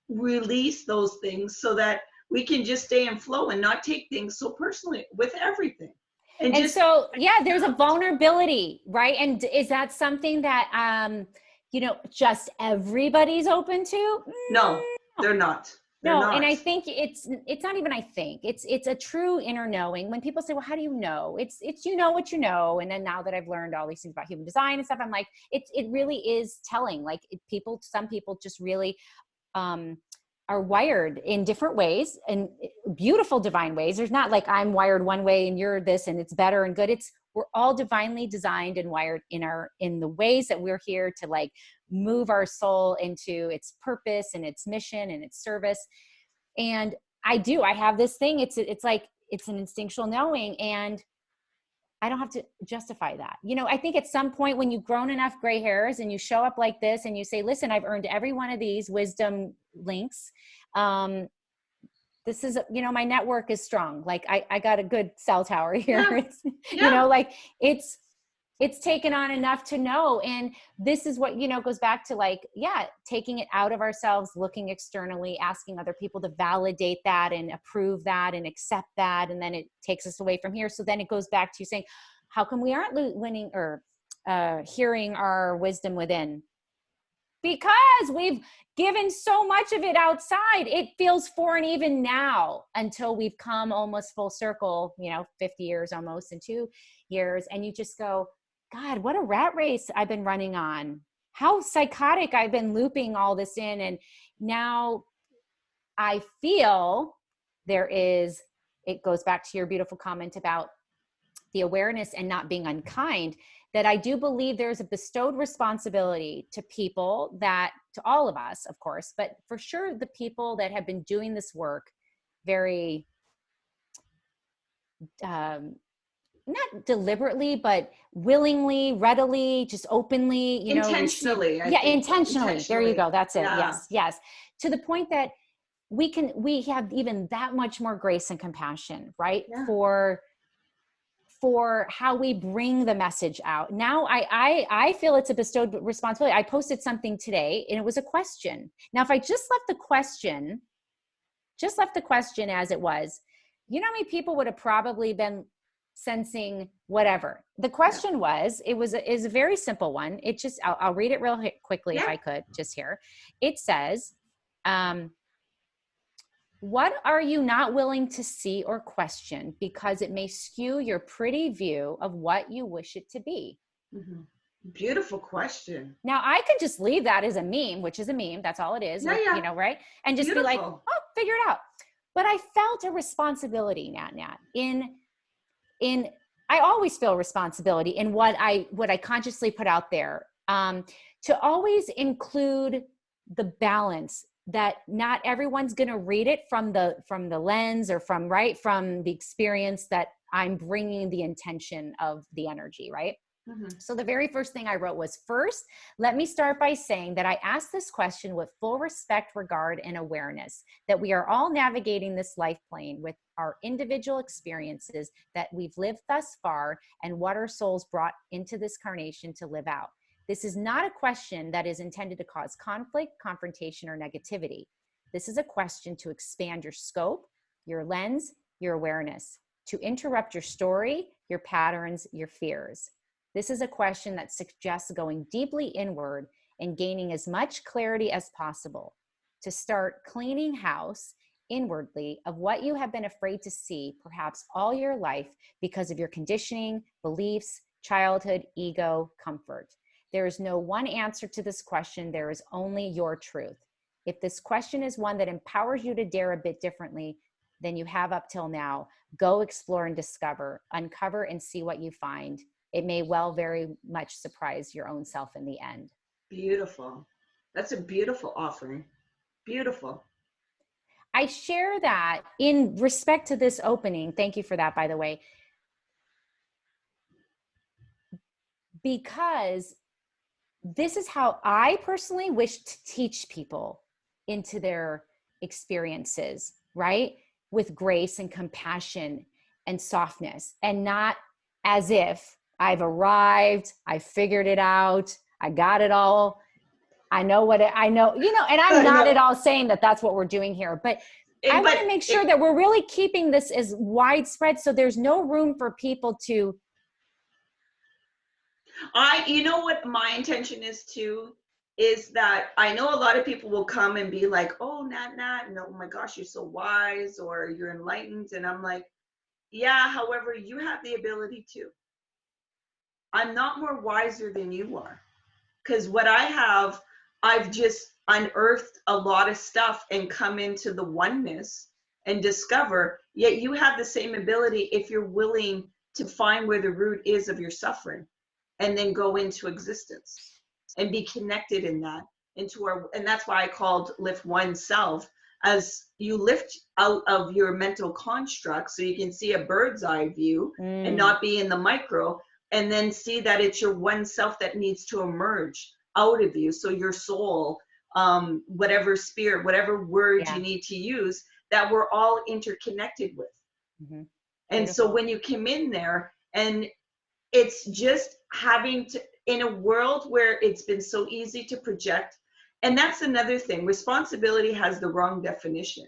Speaker 2: release those things so that we can just stay in flow and not take things so personally with everything. And just,
Speaker 1: so, there's a vulnerability, right? And is that something that, just everybody's open to?
Speaker 2: no, they're not. They're
Speaker 1: No, and
Speaker 2: not.
Speaker 1: I think it's not even I think. It's a true inner knowing. When people say, "Well, how do you know?" It's you know what you know. And then now that I've learned all these things about human design and stuff, I'm like, it really is telling. Like some people just really are wired in different ways and beautiful divine ways. There's not like I'm wired one way and you're this and it's better and good. We're all divinely designed and wired in the ways that we're here to like move our soul into its purpose and its mission and its service. And I have this thing. It's like, it's an instinctual knowing, and I don't have to justify that. I think at some point when you've grown enough gray hairs and you show up like this and you say, listen, I've earned every one of these wisdom links. This is, my network is strong. Like I got a good cell tower here. Like it's taken on enough to know. And this is what, goes back to like, taking it out of ourselves, looking externally, asking other people to validate that and approve that and accept that. And then it takes us away from here. So then it goes back to you saying, how come we aren't winning or hearing our wisdom within? Because we've given so much of it outside. It feels foreign even now until we've come almost full circle, 50 years almost in 2 years. And you just go, God, what a rat race I've been running on. How psychotic I've been looping all this in. And now I feel it goes back to your beautiful comment about the awareness and not being unkind, that I do believe there's a bestowed responsibility to people to all of us, of course, but for sure the people that have been doing this work very, not deliberately, but willingly, readily, just openly,
Speaker 2: intentionally.
Speaker 1: Intentionally. There you go. That's it.
Speaker 2: Yeah.
Speaker 1: Yes. To the point that we have even that much more grace and compassion, right?
Speaker 2: Yeah.
Speaker 1: For how we bring the message out. Now I feel it's a bestowed responsibility. I posted something today and it was a question. Now, if I just left the question as it was, how many people would have probably been sensing whatever? The question is a very simple one. It just, I'll read it real quickly if I could just here. It says, what are you not willing to see or question because it may skew your pretty view of what you wish it to be?
Speaker 2: Mm-hmm. Beautiful question.
Speaker 1: Now I could just leave that as a meme, which is a meme. That's all it is, right? And just be like, oh, figure it out. But I felt a responsibility, Nat, in I always feel responsibility in what I consciously put out there, to always include the balance that not everyone's going to read it from the lens or from the experience that I'm bringing the intention of the energy, right? So the very first thing I wrote was, first, let me start by saying that I ask this question with full respect, regard, and awareness that we are all navigating this life plane with our individual experiences that we've lived thus far and what our souls brought into this carnation to live out. This is not a question that is intended to cause conflict, confrontation, or negativity. This is a question to expand your scope, your lens, your awareness, to interrupt your story, your patterns, your fears. This is a question that suggests going deeply inward and gaining as much clarity as possible, to start cleaning house inwardly of what you have been afraid to see perhaps all your life because of your conditioning, beliefs, childhood, ego, comfort. There is no one answer to this question. There is only your truth. If this question is one that empowers you to dare a bit differently than you have up till now, go explore and discover, uncover and see what you find. It may well very much surprise your own self in the end.
Speaker 2: Beautiful. That's a beautiful offering. Beautiful.
Speaker 1: I share that in respect to this opening. Thank you for that, by the way. Because this is how I personally wish to teach people into their experiences, right? With grace and compassion and softness, and not as if I've arrived, I figured it out, I got it all, I know, and I'm not at all saying that that's what we're doing here, but I want to make sure that we're really keeping this as widespread so there's no room for people to.
Speaker 2: You know what my intention is too, is that I know a lot of people will come and be like, oh, Nat, and oh my gosh, you're so wise, or you're enlightened. And I'm like, yeah, however, you have the ability to. I'm not more wiser than you are. Because what I have, I've just unearthed a lot of stuff and come into the oneness and discover, yet you have the same ability if you're willing to find where the root is of your suffering and then go into existence and be connected in that and that's why I called lift oneself, as you lift out of your mental construct so you can see a bird's eye view and not be in the micro, and then see that it's your one self that needs to emerge out of you. So your soul, whatever spirit, whatever word you need to use, that we're all interconnected with. And Beautiful. So when you come in there, and it's just having to, in a world where it's been so easy to project, and that's another thing, responsibility has the wrong definition.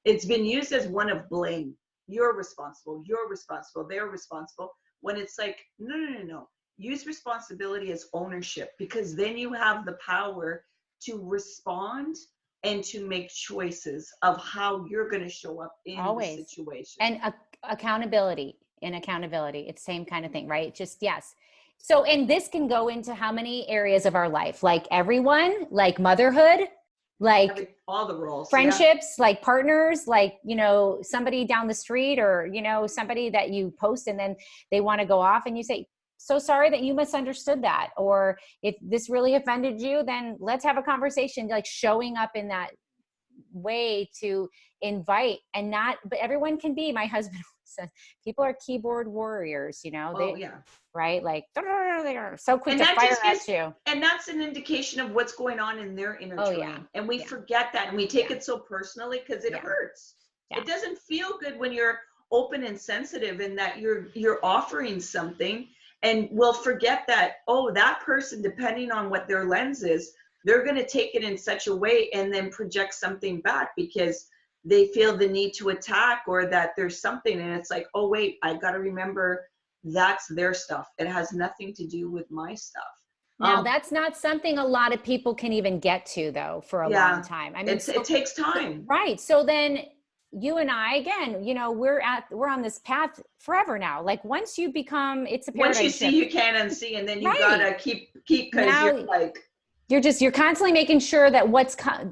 Speaker 2: It's been used as one of blame. You're responsible, they're responsible, when it's like, no. Use responsibility as ownership, because then you have the power to respond and to make choices of how you're going to show up in the situation.
Speaker 1: And accountability. It's same kind of thing, right? Just, yes. So, and this can go into how many areas of our life, like everyone, like motherhood, like
Speaker 2: all the roles,
Speaker 1: friendships, like partners, like, somebody down the street, or, somebody that you post and then they want to go off and you say, so sorry that you misunderstood that. Or if this really offended you, then let's have a conversation, like showing up in that way to invite, and not, but everyone can be, my husband says, people are keyboard warriors, right? Like, they are so quick to fire at you.
Speaker 2: And that's an indication of what's going on in their inner terrain. And we forget that, and we take it so personally because it hurts. It doesn't feel good when you're open and sensitive and that you're offering something, and we'll forget that, that person, depending on what their lens is, they're going to take it in such a way and then project something back because they feel the need to attack, or that there's something, and it's like, oh wait, I got to remember that's their stuff. It has nothing to do with my stuff.
Speaker 1: Now that's not something a lot of people can even get to, though, for a long time. I mean,
Speaker 2: it takes time.
Speaker 1: Right. So then you and I, again, we're on this path forever now. Like once you become, it's a paradigm
Speaker 2: shift. Once you see, you can't unsee, and then you gotta keep, because you're like,
Speaker 1: you're constantly making sure that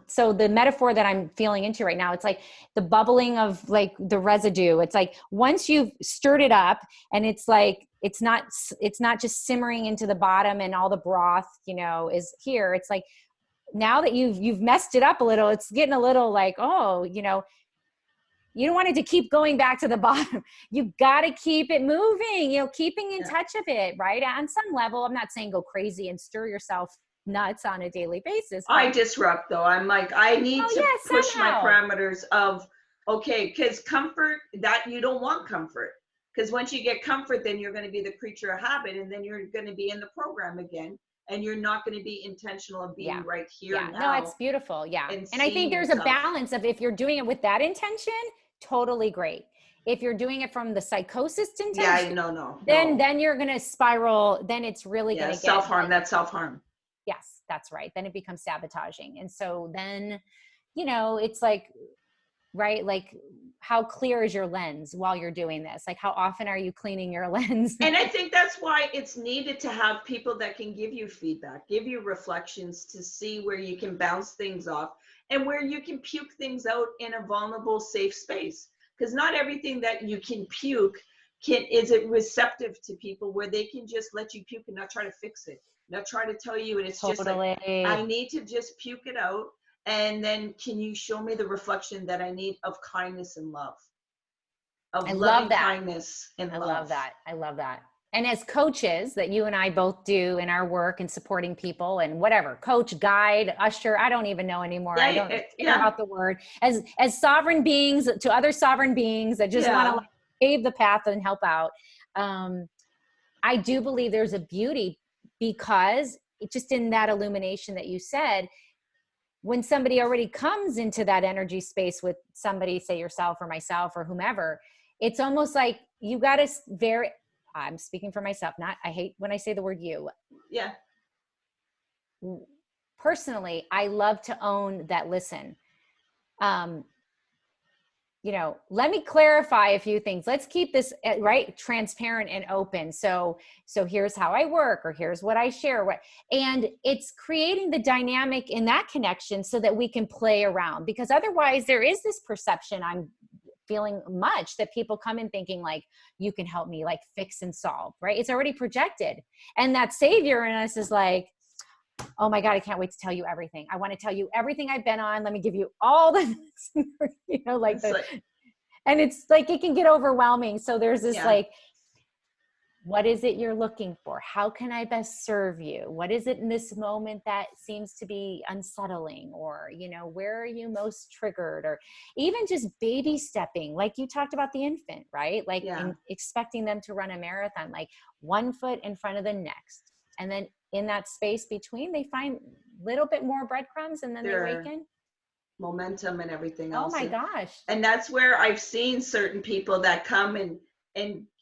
Speaker 1: so the metaphor that I'm feeling into right now, it's like the bubbling of like the residue. It's like once you've stirred it up, and it's like, it's not just simmering into the bottom and all the broth, is here. It's like, now that you've messed it up a little, it's getting a little like, you don't want it to keep going back to the bottom. You got to keep it moving, you know, keeping in touch of it, right? On some level, I'm not saying go crazy and stir yourself nuts on a daily basis.
Speaker 2: I disrupt though. I'm like, I need to push my parameters of, okay, because comfort, that you don't want comfort. Because once you get comfort, then you're going to be the creature of habit, and then you're going to be in the program again, and you're not going to be intentional of being right here and now.
Speaker 1: No, it's beautiful. Yeah. And I think there's a balance of, if you're doing it with that intention, totally great. If you're doing it from the psychosis intention, then you're going to spiral. Then it's really going to get
Speaker 2: self-harm. That's self-harm.
Speaker 1: Yes, that's right. Then it becomes sabotaging. And so then, you know, it's like, right? Like, how clear is your lens while you're doing this? Like, how often are you cleaning your lens?
Speaker 2: And I think that's why it's needed to have people that can give you feedback, give you reflections to see where you can bounce things off and where you can puke things out in a vulnerable, safe space. Because not everything that you can puke is it receptive to people where they can just let you puke and not try to fix it, not try to tell you. And it's just like, I need to just puke it out. And then can you show me the reflection that I need of kindness and love? Of loving kindness and love.
Speaker 1: I love that. I love that. And as coaches that you and I both do in our work and supporting people and whatever, coach, guide, usher, I don't even know anymore. I don't care about the word. As sovereign beings to other sovereign beings that just want to like pave the path and help out. I do believe there's a beauty, because it just in that illumination that you said, when somebody already comes into that energy space with somebody, say yourself or myself or whomever, it's almost like you got to I'm speaking for myself, I hate when I say the word you.
Speaker 2: Yeah.
Speaker 1: Personally, I love to own that listen. You know, let me clarify a few things. Let's keep this transparent and open. So here's how I work, or here's what I share. And it's creating the dynamic in that connection so that we can play around, because otherwise there is this perception I'm feeling much that people come in thinking like, you can help me like fix and solve, right? It's already projected. And that savior in us is like, oh my God, I can't wait to tell you everything. I want to tell you everything I've been on. Let me give you all the, you know, like, and it's like, it can get overwhelming. So there's this like, what is it you're looking for? How can I best serve you? What is it in this moment that seems to be unsettling? Or, you know, where are you most triggered? Or even just baby stepping, like you talked about the infant, right? Like expecting them to run a marathon, like one foot in front of the next. And then in that space between, they find a little bit more breadcrumbs, and then they awaken.
Speaker 2: Momentum and everything else.
Speaker 1: Oh my gosh.
Speaker 2: And that's where I've seen certain people that come and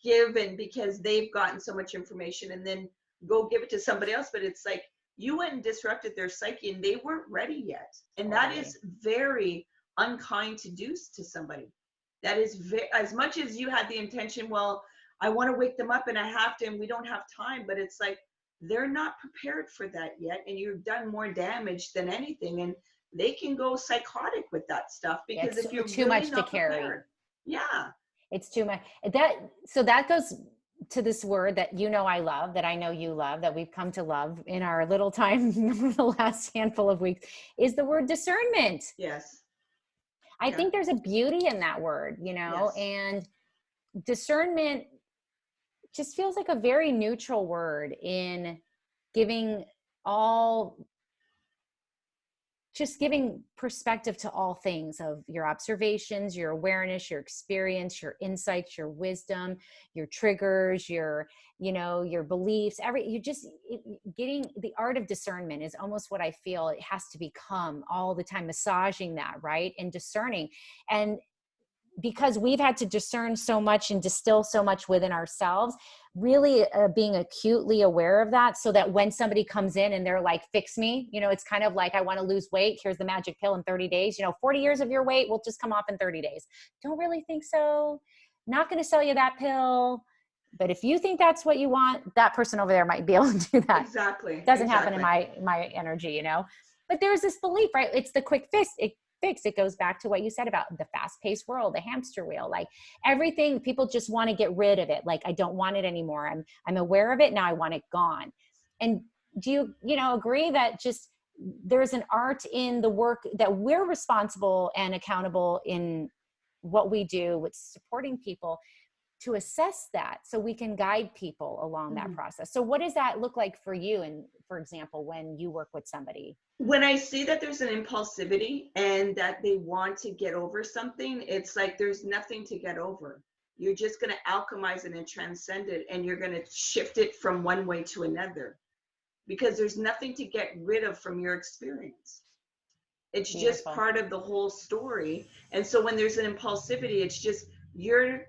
Speaker 2: give, and because they've gotten so much information and then go give it to somebody else. But it's like, you went and disrupted their psyche and they weren't ready yet. And that is very unkind to do to somebody. That is as much as you had the intention, well, I want to wake them up and I have to, and we don't have time, but it's like, they're not prepared for that yet. And you've done more damage than anything. And they can go psychotic with that stuff, because if you're
Speaker 1: too much to carry. It's too much. So that goes to this word that, you know, I love, that I know you love, that we've come to love in our little time the last handful of weeks, is the word discernment.
Speaker 2: Yes.
Speaker 1: I think there's a beauty in that word, you know, and discernment just feels like a very neutral word in giving perspective to all things of your observations, your awareness, your experience, your insights, your wisdom, your triggers, your beliefs, getting the art of discernment is almost what I feel it has to become all the time, massaging that, right? And discerning. And because we've had to discern so much and distill so much within ourselves, really being acutely aware of that, so that when somebody comes in and they're like, fix me, you know, it's kind of like, I want to lose weight. Here's the magic pill in 30 days, 40 years of your weight will just come off in 30 days. Don't really think so. Not going to sell you that pill. But if you think that's what you want, that person over there might be able to do that.
Speaker 2: Exactly.
Speaker 1: Doesn't happen in my energy, but there's this belief, right? It's the quick fix. It goes back to what you said about the fast-paced world, the hamster wheel, like everything, people just want to get rid of it. Like, I don't want it anymore. I'm aware of it. Now I want it gone. And do you agree that just there's an art in the work that we're responsible and accountable in what we do with supporting people to assess that so we can guide people along that process. So what does that look like for you? And for example, when you work with somebody?
Speaker 2: When I see that there's an impulsivity and that they want to get over something, it's like there's nothing to get over. You're just going to alchemize it and transcend it, and you're going to shift it from one way to another, because there's nothing to get rid of from your experience. It's just part of the whole story. And so when there's an impulsivity, it's just you're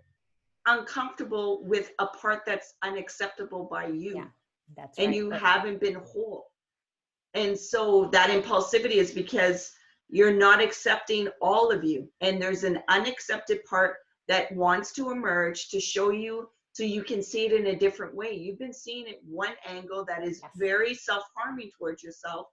Speaker 2: uncomfortable with a part that's unacceptable by you.
Speaker 1: Yeah, that's
Speaker 2: and
Speaker 1: right.
Speaker 2: You haven't been whole. And so that impulsivity is because you're not accepting all of you. And there's an unaccepted part that wants to emerge to show you so you can see it in a different way. You've been seeing it one angle that is very self-harming towards yourself.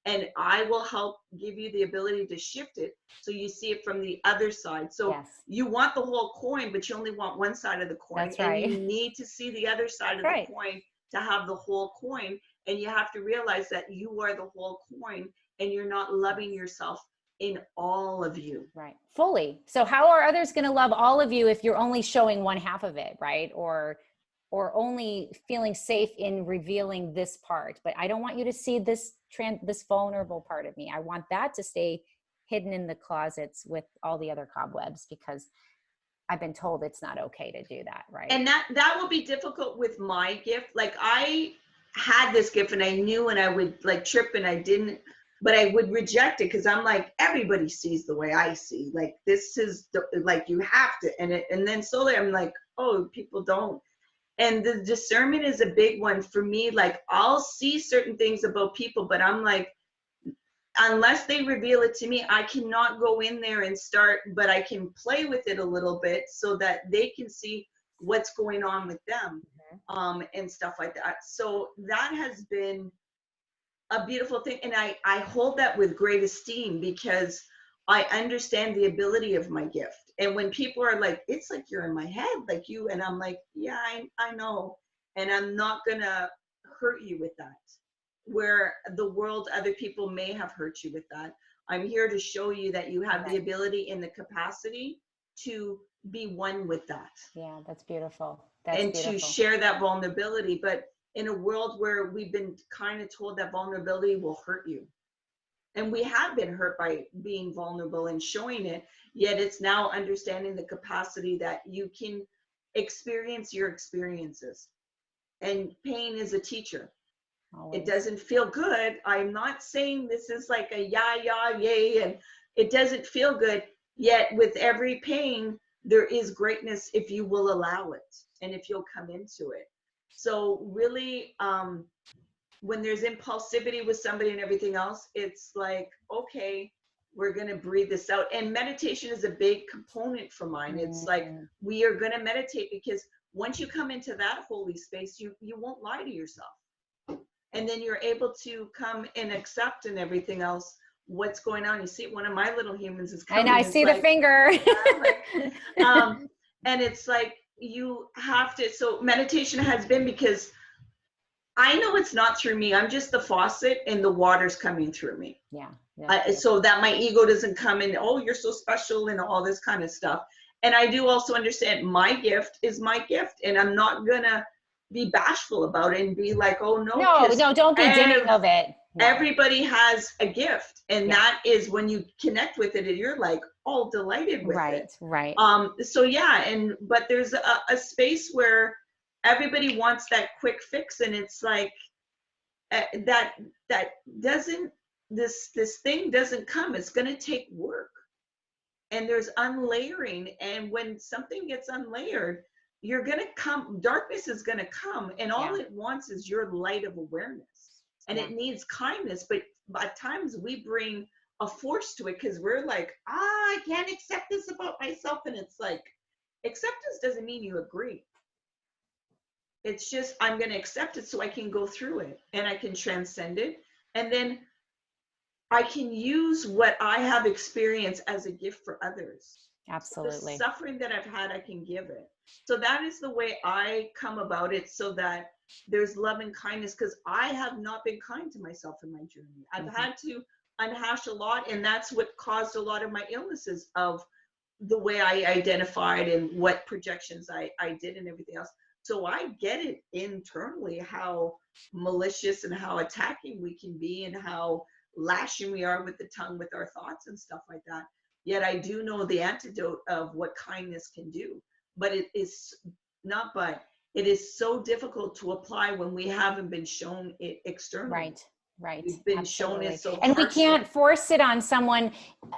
Speaker 2: And I will help give you the ability to shift it so you see it from the other side. So you want the whole coin, but you only want one side of the coin.
Speaker 1: That's right.
Speaker 2: And you need to see the other side of the coin to have the whole coin. And you have to realize that you are the whole coin and you're not loving yourself in all of you.
Speaker 1: Right. Fully. So how are others going to love all of you if you're only showing one half of it, right? Or only feeling safe in revealing this part, but I don't want you to see this vulnerable part of me. I want that to stay hidden in the closets with all the other cobwebs, because I've been told it's not okay to do that, right?
Speaker 2: And that will be difficult with my gift. Like I had this gift and I knew, and I would like trip and I didn't, but I would reject it because I'm like, everybody sees the way I see. Like this is like you have to, and then slowly I'm like, oh, people don't. And the discernment is a big one for me. Like I'll see certain things about people, but I'm like, unless they reveal it to me, I cannot go in there and start, but I can play with it a little bit so that they can see what's going on with them, and stuff like that. So that has been a beautiful thing. And I hold that with great esteem because I understand the ability of my gift. And when people are like, it's like you're in my head, like you, and I'm like, yeah, I know. And I'm not gonna hurt you with that. Where the world, other people may have hurt you with that. I'm here to show you that you have the ability and the capacity to be one with that.
Speaker 1: Yeah, that's beautiful.
Speaker 2: To share that vulnerability. But in a world where we've been kind of told that vulnerability will hurt you. And we have been hurt by being vulnerable and showing it, yet it's now understanding the capacity that you can experience your experiences. And pain is a teacher. Always. It doesn't feel good. I'm not saying this is like a yay, and it doesn't feel good. Yet with every pain, there is greatness if you will allow it and if you'll come into it. So really, when there's impulsivity with somebody and everything else, it's like, okay, we're going to breathe this out. And meditation is a big component for mine. It's like, we are going to meditate because once you come into that holy space, you won't lie to yourself. And then you're able to come and accept and everything else what's going on. You see, one of my little humans is coming.
Speaker 1: I see the finger.
Speaker 2: And it's like, you have to, so meditation has been, because I know it's not through me. I'm just the faucet and the water's coming through me.
Speaker 1: Yeah.
Speaker 2: So that my ego doesn't come in, oh, you're so special and all this kind of stuff. And I do also understand my gift is my gift, and I'm not gonna be bashful about it and be like, oh no.
Speaker 1: No, don't be dimming of it. No.
Speaker 2: Everybody has a gift, and that is when you connect with it and you're like all delighted with it.
Speaker 1: Right.
Speaker 2: So yeah, but there's a space where everybody wants that quick fix, and it's like that doesn't, this thing doesn't come. It's going to take work, and there's unlayering, and when something gets unlayered, you're going to come, darkness is going to come, and all it wants is your light of awareness, and it needs kindness. But at times we bring a force to it because we're like, I can't accept this about myself. And it's like, acceptance doesn't mean you agree. It's just, I'm going to accept it so I can go through it and I can transcend it. And then I can use what I have experienced as a gift for others.
Speaker 1: Absolutely.
Speaker 2: The suffering that I've had, I can give it. So that is the way I come about it, so that there's love and kindness, because I have not been kind to myself in my journey. I've had to unhash a lot, and that's what caused a lot of my illnesses of the way I identified and what projections I did and everything else. So I get it internally how malicious and how attacking we can be and how lashing we are with the tongue with our thoughts and stuff like that. Yet I do know the antidote of what kindness can do. But it is not, but it is so difficult to apply when we haven't been shown it externally.
Speaker 1: Right.
Speaker 2: We've been shown
Speaker 1: Absolutely.
Speaker 2: it so
Speaker 1: And we
Speaker 2: harshly.
Speaker 1: can't force it on someone,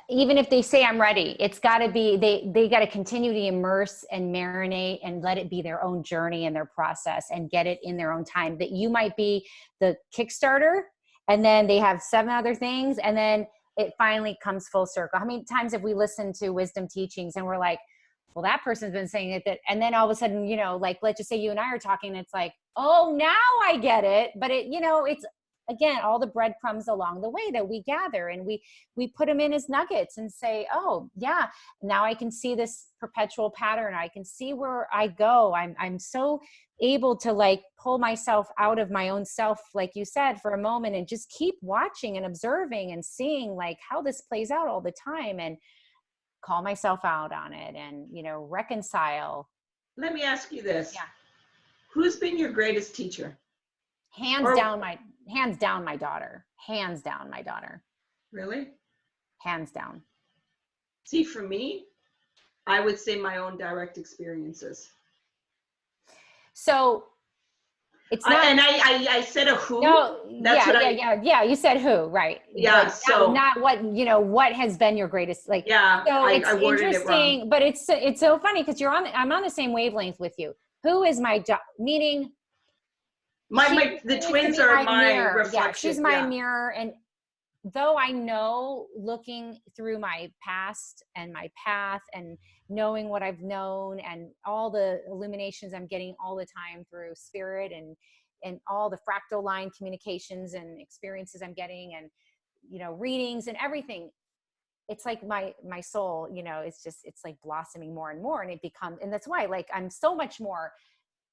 Speaker 1: even if they say I'm ready. It's got to be, they got to continue to immerse and marinate and let it be their own journey and their process and get it in their own time. That you might be the Kickstarter and then they have 7 other things and then it finally comes full circle. How many times have we listened to wisdom teachings and we're like, well, that person's been saying it, that, and then all of a sudden, you know, like, let's just say you and I are talking and it's like, oh, now I get it. But it, you know, it's, again, all the breadcrumbs along the way that we gather and we put them in as nuggets and say, oh yeah, now I can see this perpetual pattern. I can see where I go. I'm so able to like pull myself out of my own self, like you said, for a moment and just keep watching and observing and seeing like how this plays out all the time and call myself out on it and, you know, reconcile.
Speaker 2: Let me ask you this.
Speaker 1: Yeah.
Speaker 2: Who's been your greatest teacher?
Speaker 1: Hands down my daughter. Hands down my daughter.
Speaker 2: Really?
Speaker 1: Hands down.
Speaker 2: See, for me, I would say my own direct experiences.
Speaker 1: So it's not,
Speaker 2: I said a who.
Speaker 1: no,
Speaker 2: That's
Speaker 1: yeah. You said who, right?
Speaker 2: Yeah.
Speaker 1: But
Speaker 2: So
Speaker 1: not what, you know, what has been your greatest, like,
Speaker 2: yeah.
Speaker 1: so it's
Speaker 2: I worded
Speaker 1: interesting,
Speaker 2: it wrong.
Speaker 1: but it's so funny because I'm on the same wavelength with you. Who is my meaning?
Speaker 2: The twins are my
Speaker 1: mirror.
Speaker 2: reflection.
Speaker 1: Yeah, she's my mirror. And though I know, looking through my past and my path and knowing what I've known and all the illuminations I'm getting all the time through spirit and all the fractal line communications and experiences I'm getting and, you know, readings and everything, it's like my soul, you know, it's like blossoming more and more. And it becomes, and that's why, like, I'm so much more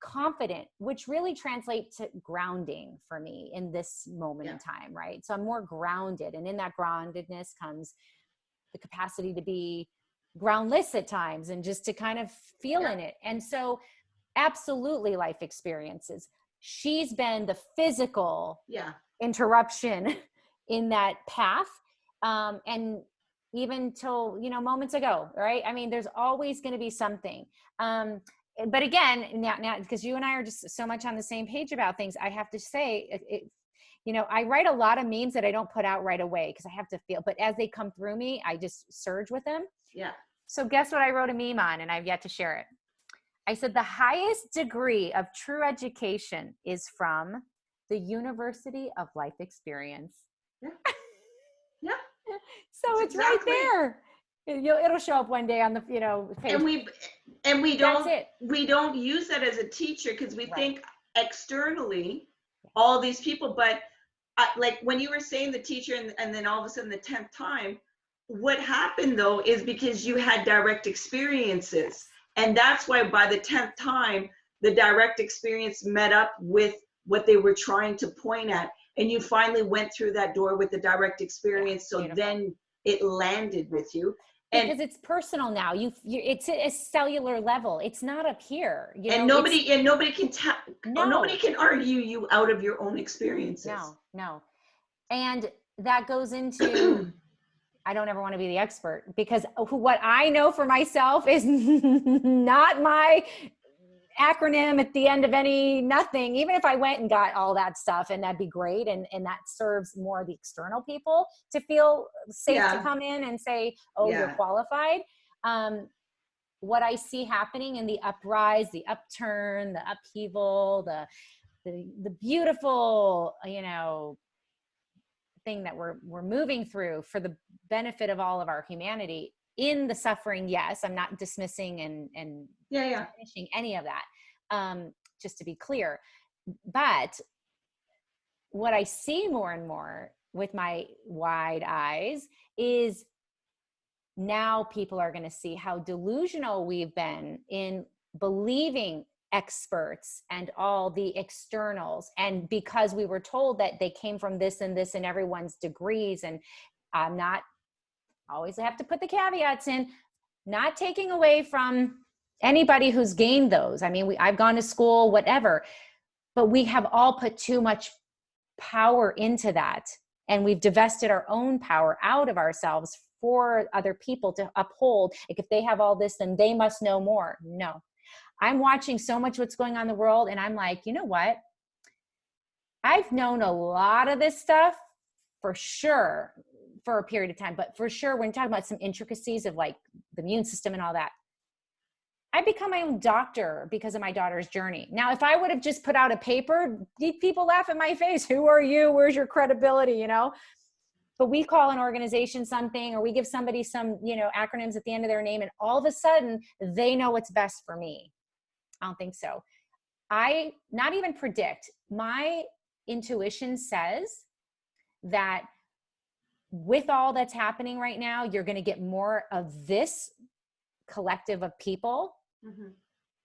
Speaker 1: confident, which really translates to grounding for me in this moment in time, right? So I'm more grounded, and in that groundedness comes the capacity to be groundless at times and just to kind of feel in it. And so absolutely life experiences. She's been the physical interruption in that path. And even till, you know, moments ago, right? I mean, there's always going to be something. But again, now, because you and I are just so much on the same page about things, I have to say, you know, I write a lot of memes that I don't put out right away because I have to feel, but as they come through me, I just surge with them.
Speaker 2: Yeah.
Speaker 1: So guess what I wrote a meme on, and I've yet to share it. I said, the highest degree of true education is from the University of Life Experience.
Speaker 2: Yeah. Yeah.
Speaker 1: So it's exactly right there. It'll show up one day on the, you know, page.
Speaker 2: And we don't use that as a teacher because we think externally all these people, but like when you were saying the teacher and then all of a sudden the 10th time, what happened though is because you had direct experiences. And that's why by the 10th time, the direct experience met up with what they were trying to point at. And you finally went through that door with the direct experience. So then it landed with you.
Speaker 1: Because it's personal now. It's a cellular level. It's not up here. You
Speaker 2: know, nobody can nobody can argue you out of your own experiences.
Speaker 1: No. And that goes into I don't ever want to be the expert because what I know for myself is not my acronym at the end of nothing. Even if I went and got all that stuff, and that'd be great, and that serves more the external people to feel safe to come in and say, oh, you're qualified. What I see happening in the uprise, the upturn, the upheaval, the beautiful, you know, thing that we're moving through for the benefit of all of our humanity in the suffering. Yes, I'm not dismissing and finishing any of that, just to be clear. But what I see more and more with my wide eyes is now people are going to see how delusional we've been in believing experts and all the externals. And because we were told that they came from this and this and everyone's degrees, and I'm not always, I have to put the caveats in, not taking away from anybody who's gained those. I mean, I've gone to school, whatever, but we have all put too much power into that. And we've divested our own power out of ourselves for other people to uphold. Like if they have all this, then they must know more. No, I'm watching so much what's going on in the world. And I'm like, you know what? I've known a lot of this stuff for sure for a period of time, but for sure, when you're talking about some intricacies of like the immune system and all that, I become my own doctor because of my daughter's journey. Now, if I would have just put out a paper, people laugh in my face. Who are you? Where's your credibility? You know, but we call an organization something, or we give somebody some, you know, acronyms at the end of their name, and all of a sudden they know what's best for me. I don't think so. I not even predict. My intuition says that with all that's happening right now, you're going to get more of this collective of people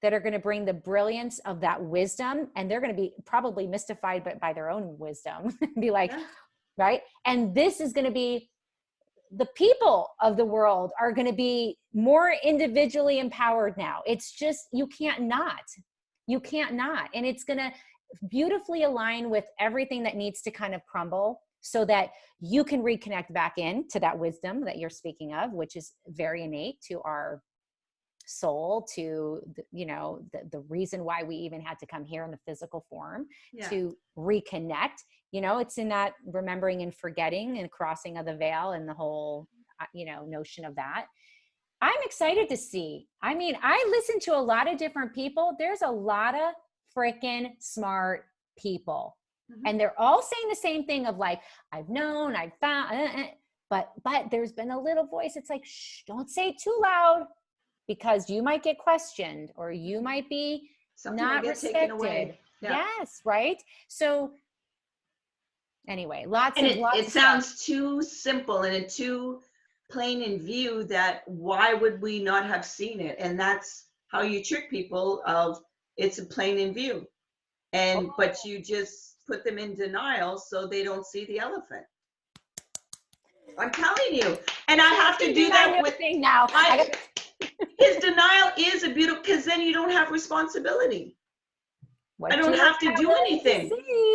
Speaker 1: that are going to bring the brilliance of that wisdom, and they're going to be probably mystified by their own wisdom. Be like, right? And this is going to be, the people of the world are going to be more individually empowered now. It's just, you can't not. And it's going to beautifully align with everything that needs to kind of crumble so that you can reconnect back in to that wisdom that you're speaking of, which is very innate to our soul, to you know, the reason why we even had to come here in the physical form, to reconnect. You know, it's in that remembering and forgetting and crossing of the veil and the whole, you know, notion of that. I'm excited to see. I mean, I listen to a lot of different people. There's a lot of freaking smart people. And they're all saying the same thing of like, I've known, I've found, but there's been a little voice. It's like, shh, don't say it too loud, because you might get questioned, or you might be
Speaker 2: Something
Speaker 1: not
Speaker 2: get
Speaker 1: respected.
Speaker 2: taken away. Yeah.
Speaker 1: Yes. Right. So anyway,
Speaker 2: it sounds too simple and it too plain in view that why would we not have seen it? And that's how you trick people of, it's a plain in view. And, but you just put them in denial so they don't see the elephant. I'm telling you. And I have to do that with
Speaker 1: thing now.
Speaker 2: His denial is a beautiful, because then you don't have responsibility. I don't have to do anything.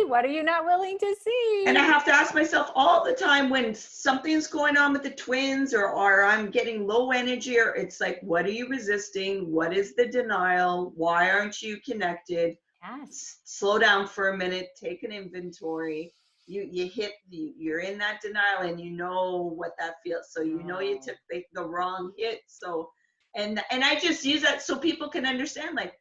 Speaker 1: What are you not willing to see?
Speaker 2: And I have to ask myself all the time when something's going on with the twins, or I'm getting low energy, or it's like, what are you resisting? What is the denial? Why aren't you connected?
Speaker 1: Yes.
Speaker 2: Slow down for a minute, take an inventory. You're in that denial, and you know what that feels. So you know you took the wrong hit. So, and I just use that so people can understand, like,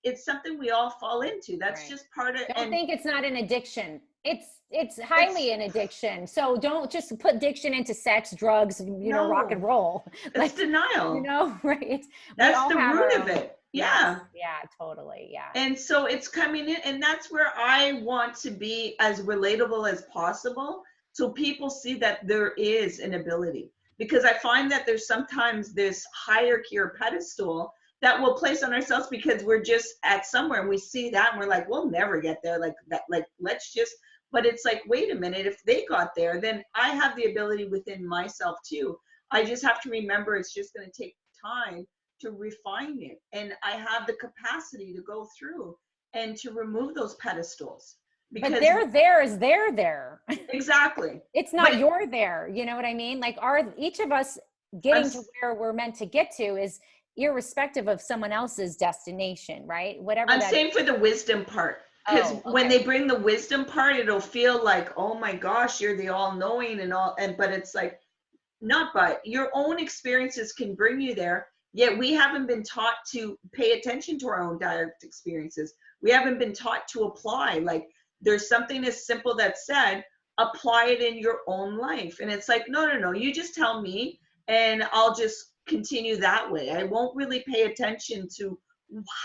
Speaker 2: it's something we all fall into. That's just part of.
Speaker 1: Don't think it's not an addiction. It's highly an addiction. So don't just put addiction into sex, drugs, you know, rock and roll.
Speaker 2: That's denial.
Speaker 1: You know, right?
Speaker 2: That's the root of it. Yeah.
Speaker 1: Yeah, totally. Yeah.
Speaker 2: And so it's coming in, and that's where I want to be as relatable as possible, so people see that there is an ability. Because I find that there's sometimes this hierarchy or pedestal that we'll place on ourselves because we're just at somewhere and we see that and we're like, we'll never get there, like that, like let's just, but it's like, wait a minute, if they got there, then I have the ability within myself too. I just have to remember it's just going to take time to refine it, and I have the capacity to go through and to remove those pedestals. Because
Speaker 1: but they're there.
Speaker 2: Exactly.
Speaker 1: It's not you're there. You know what I mean? Like each of us getting to where we're meant to get to is irrespective of someone else's destination, right? Whatever.
Speaker 2: I'm saying for the wisdom part. Because when they bring the wisdom part, it'll feel like, oh my gosh, you're the all-knowing and all, but it's like, not, but your own experiences can bring you there. Yet we haven't been taught to pay attention to our own direct experiences. We haven't been taught to apply. Like, there's something as simple that said, apply it in your own life. And it's like, no, you just tell me and I'll just continue that way. I won't really pay attention to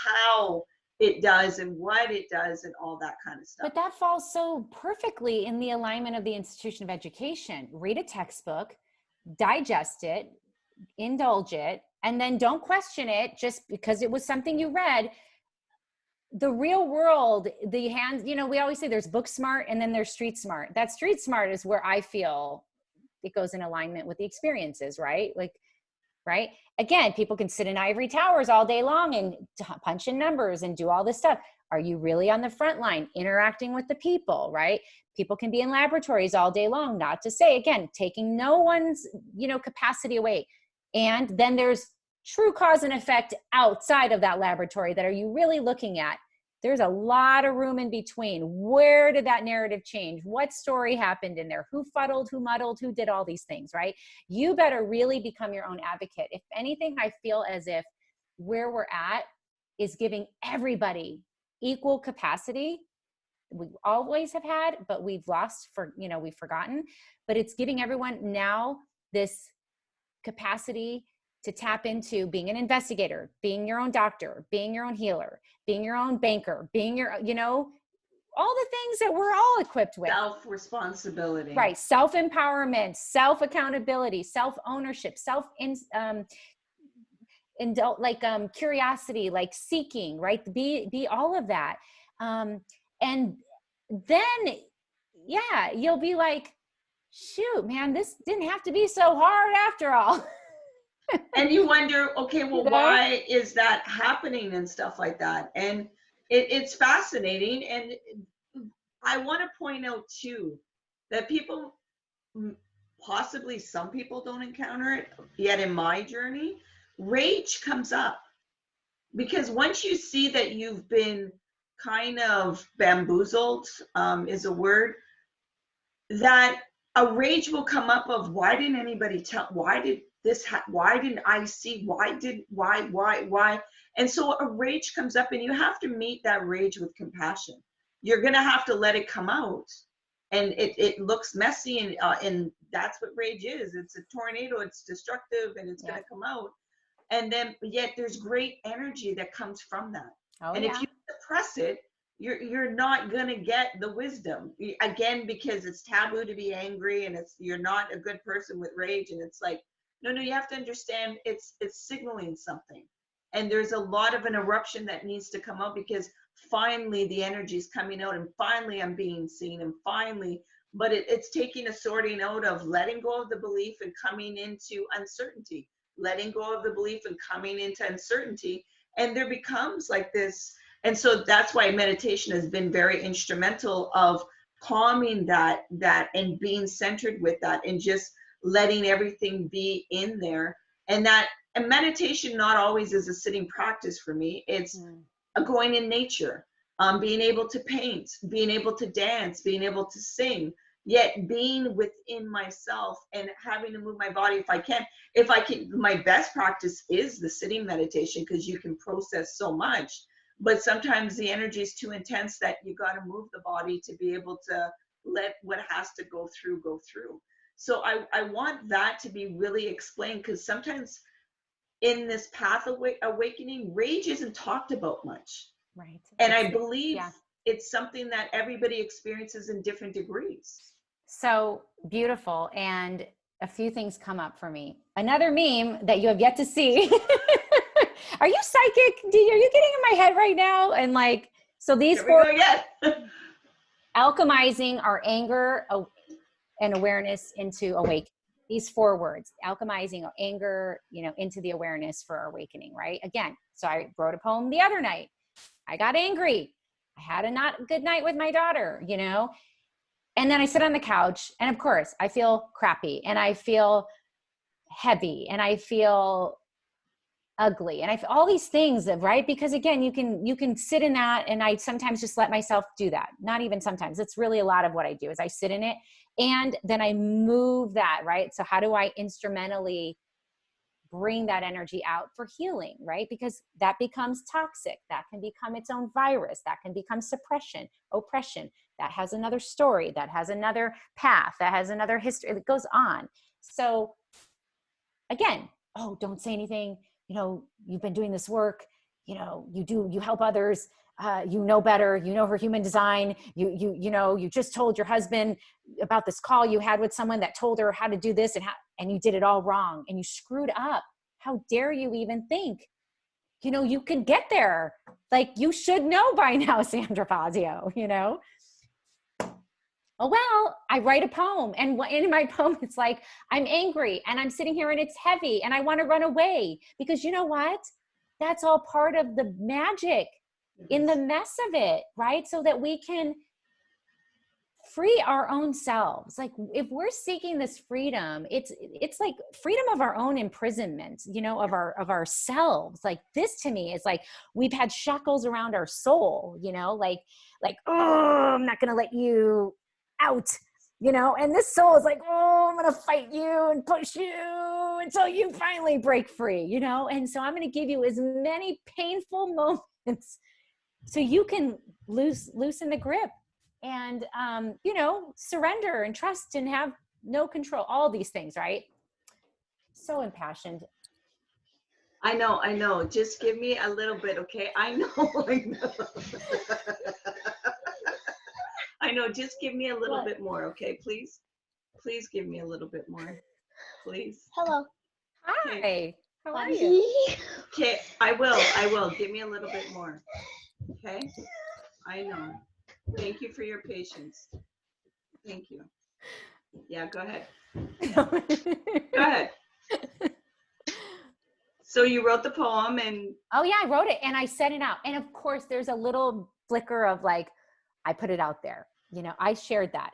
Speaker 2: how it does and what it does and all that kind of stuff.
Speaker 1: But that falls so perfectly in the alignment of the institution of education. Read a textbook, digest it, indulge it, and then don't question it just because it was something you read. The real world, the hands, you know, we always say there's book smart and then there's street smart. That street smart is where I feel it goes in alignment with the experiences, right? Like right? Again, people can sit in ivory towers all day long and punch in numbers and do all this stuff. Are you really on the front line interacting with the people, right? People can be in laboratories all day long, not to say, again, taking no one's, capacity away. And then there's true cause and effect outside of that laboratory that are you really looking at? There's a lot of room in between. Where did that narrative change? What story happened in there? Who fuddled, who muddled, who did all these things, right? You better really become your own advocate. If anything, I feel as if where we're at is giving everybody equal capacity. We always have had, but we've lost we've forgotten, but it's giving everyone now this capacity to tap into being an investigator, being your own doctor, being your own healer, being your own banker, being your, all the things that we're all equipped with.
Speaker 2: Self-responsibility.
Speaker 1: Right. Self-empowerment, self-accountability, self-ownership, curiosity, like seeking, right? Be all of that. And then, yeah, you'll be like, shoot, man, this didn't have to be so hard after all.
Speaker 2: And you wonder, okay, well, why is that happening and stuff like that? And it's fascinating. And I want to point out too, that people, possibly some people don't encounter it yet in my journey, rage comes up. Because once you see that you've been kind of bamboozled, is a word, that a rage will come up of why didn't anybody tell, why did this why didn't I see, why? And so a rage comes up and you have to meet that rage with compassion. You're gonna have to let it come out. And it looks messy, and that's what rage is. It's a tornado, it's destructive, and it's gonna come out. And then yet there's great energy that comes from that. And if you suppress it, you're not gonna get the wisdom, again, because it's taboo to be angry, and you're not a good person with rage. And it's like, no, you have to understand it's signaling something. And there's a lot of an eruption that needs to come out, because finally the energy is coming out, and finally I'm being seen, and finally, but it's taking a sorting out of letting go of the belief and coming into uncertainty, letting go of the belief and coming into uncertainty. And there becomes like this. And so that's why meditation has been very instrumental of calming that and being centered with that, and just letting everything be in there. And meditation not always is a sitting practice for me. It's going in nature, being able to paint, being able to dance, being able to sing, yet being within myself and having to move my body if I can. My best practice is the sitting meditation, because you can process so much. But sometimes the energy is too intense that you got to move the body to be able to let what has to go through. So I want that to be really explained, because sometimes in this path of awakening, rage isn't talked about much.
Speaker 1: Right.
Speaker 2: And I believe it's something that everybody experiences in different degrees.
Speaker 1: So beautiful. And a few things come up for me. Another meme that you have yet to see. Are you psychic? Are you getting in my head right now? And like, so these alchemizing our anger and awareness into awakening. These 4 words, alchemizing anger, into the awareness for our awakening, right? Again, so I wrote a poem the other night. I got angry. I had a not good night with my daughter, and then I sit on the couch, and of course I feel crappy, and I feel heavy, and I feel ugly, and I feel all these things, right? Because again, you can sit in that, and I sometimes just let myself do that. Not even sometimes, it's really a lot of what I do is I sit in it, and then I move that, right? So how do I instrumentally bring that energy out for healing, right? Because that becomes toxic. That can become its own virus. That can become suppression, oppression. That has another story. That has another path. That has another history. It goes on. So again, don't say anything. You've been doing this work. You help others. You know better. You know her human design. You just told your husband about this call you had with someone that told her how to do this, and you did it all wrong, and you screwed up. How dare you even think, you can get there. Like, you should know by now, Sandra Fazio, Oh, well, I write a poem, and in my poem, it's like, I'm angry and I'm sitting here and it's heavy and I want to run away, because you know what? That's all part of the magic in the mess of it, right? So that we can free our own selves. Like, if we're seeking this freedom, it's like freedom of our own imprisonment, you know, of ourselves. Like, this to me is like, we've had shackles around our soul, you know, like, oh, I'm not going to let you out, you know, and this soul is like, oh, I'm going to fight you and push you until you finally break free, you know? And so I'm going to give you as many painful moments so you can loosen the grip and, you know, surrender and trust and have no control, all these things, right? So impassioned.
Speaker 2: I know. Just give me a little bit, okay? I know. I know. Just give me a little bit more, okay? Please. Please give me a little bit more. Please.
Speaker 3: Hello.
Speaker 1: Hi.
Speaker 2: Okay.
Speaker 1: How are you?
Speaker 2: Okay, I will. Give me a little bit more. Okay? I know. Thank you for your patience. Thank you. Yeah, go ahead. Go ahead. So you wrote the poem and...
Speaker 1: Oh yeah, I wrote it and I sent it out. And of course there's a little flicker of like, I put it out there, you know, I shared that.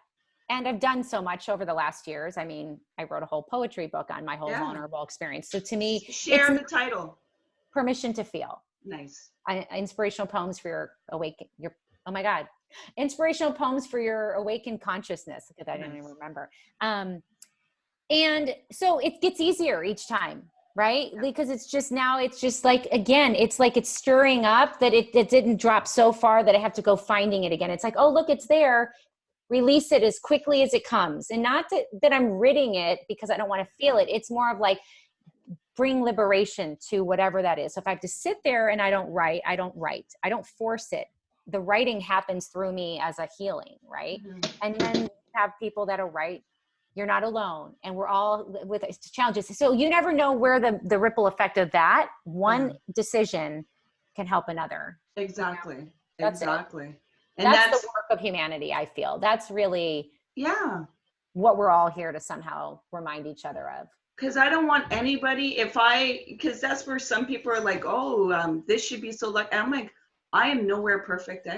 Speaker 1: And I've done so much over the last years. I mean, I wrote a whole poetry book on my whole vulnerable experience. So to me,
Speaker 2: share the title.
Speaker 1: Permission to Feel.
Speaker 2: Nice.
Speaker 1: Inspirational Poems for your oh my God. Inspirational Poems for your awakened consciousness, because I didn't even remember. And so it gets easier each time, right? Because it's just like, again, it's like it's stirring up that it didn't drop so far that I have to go finding it again. It's like, oh, look, it's there. Release it as quickly as it comes. And not that I'm ridding it because I don't want to feel it. It's more of like, bring liberation to whatever that is. So if I have to sit there and I don't write. I don't force it. The writing happens through me as a healing, right? Mm-hmm. And then have people that'll write. You're not alone. And we're all with challenges. So you never know where the ripple effect of that one decision can help another.
Speaker 2: Exactly.
Speaker 1: You know? That's
Speaker 2: exactly.
Speaker 1: It.
Speaker 2: And
Speaker 1: that's the work of humanity, I feel. That's really what we're all here to somehow remind each other of.
Speaker 2: Because I don't want anybody, because that's where some people are like, oh, this should be so like, I'm like, I am nowhere perfect.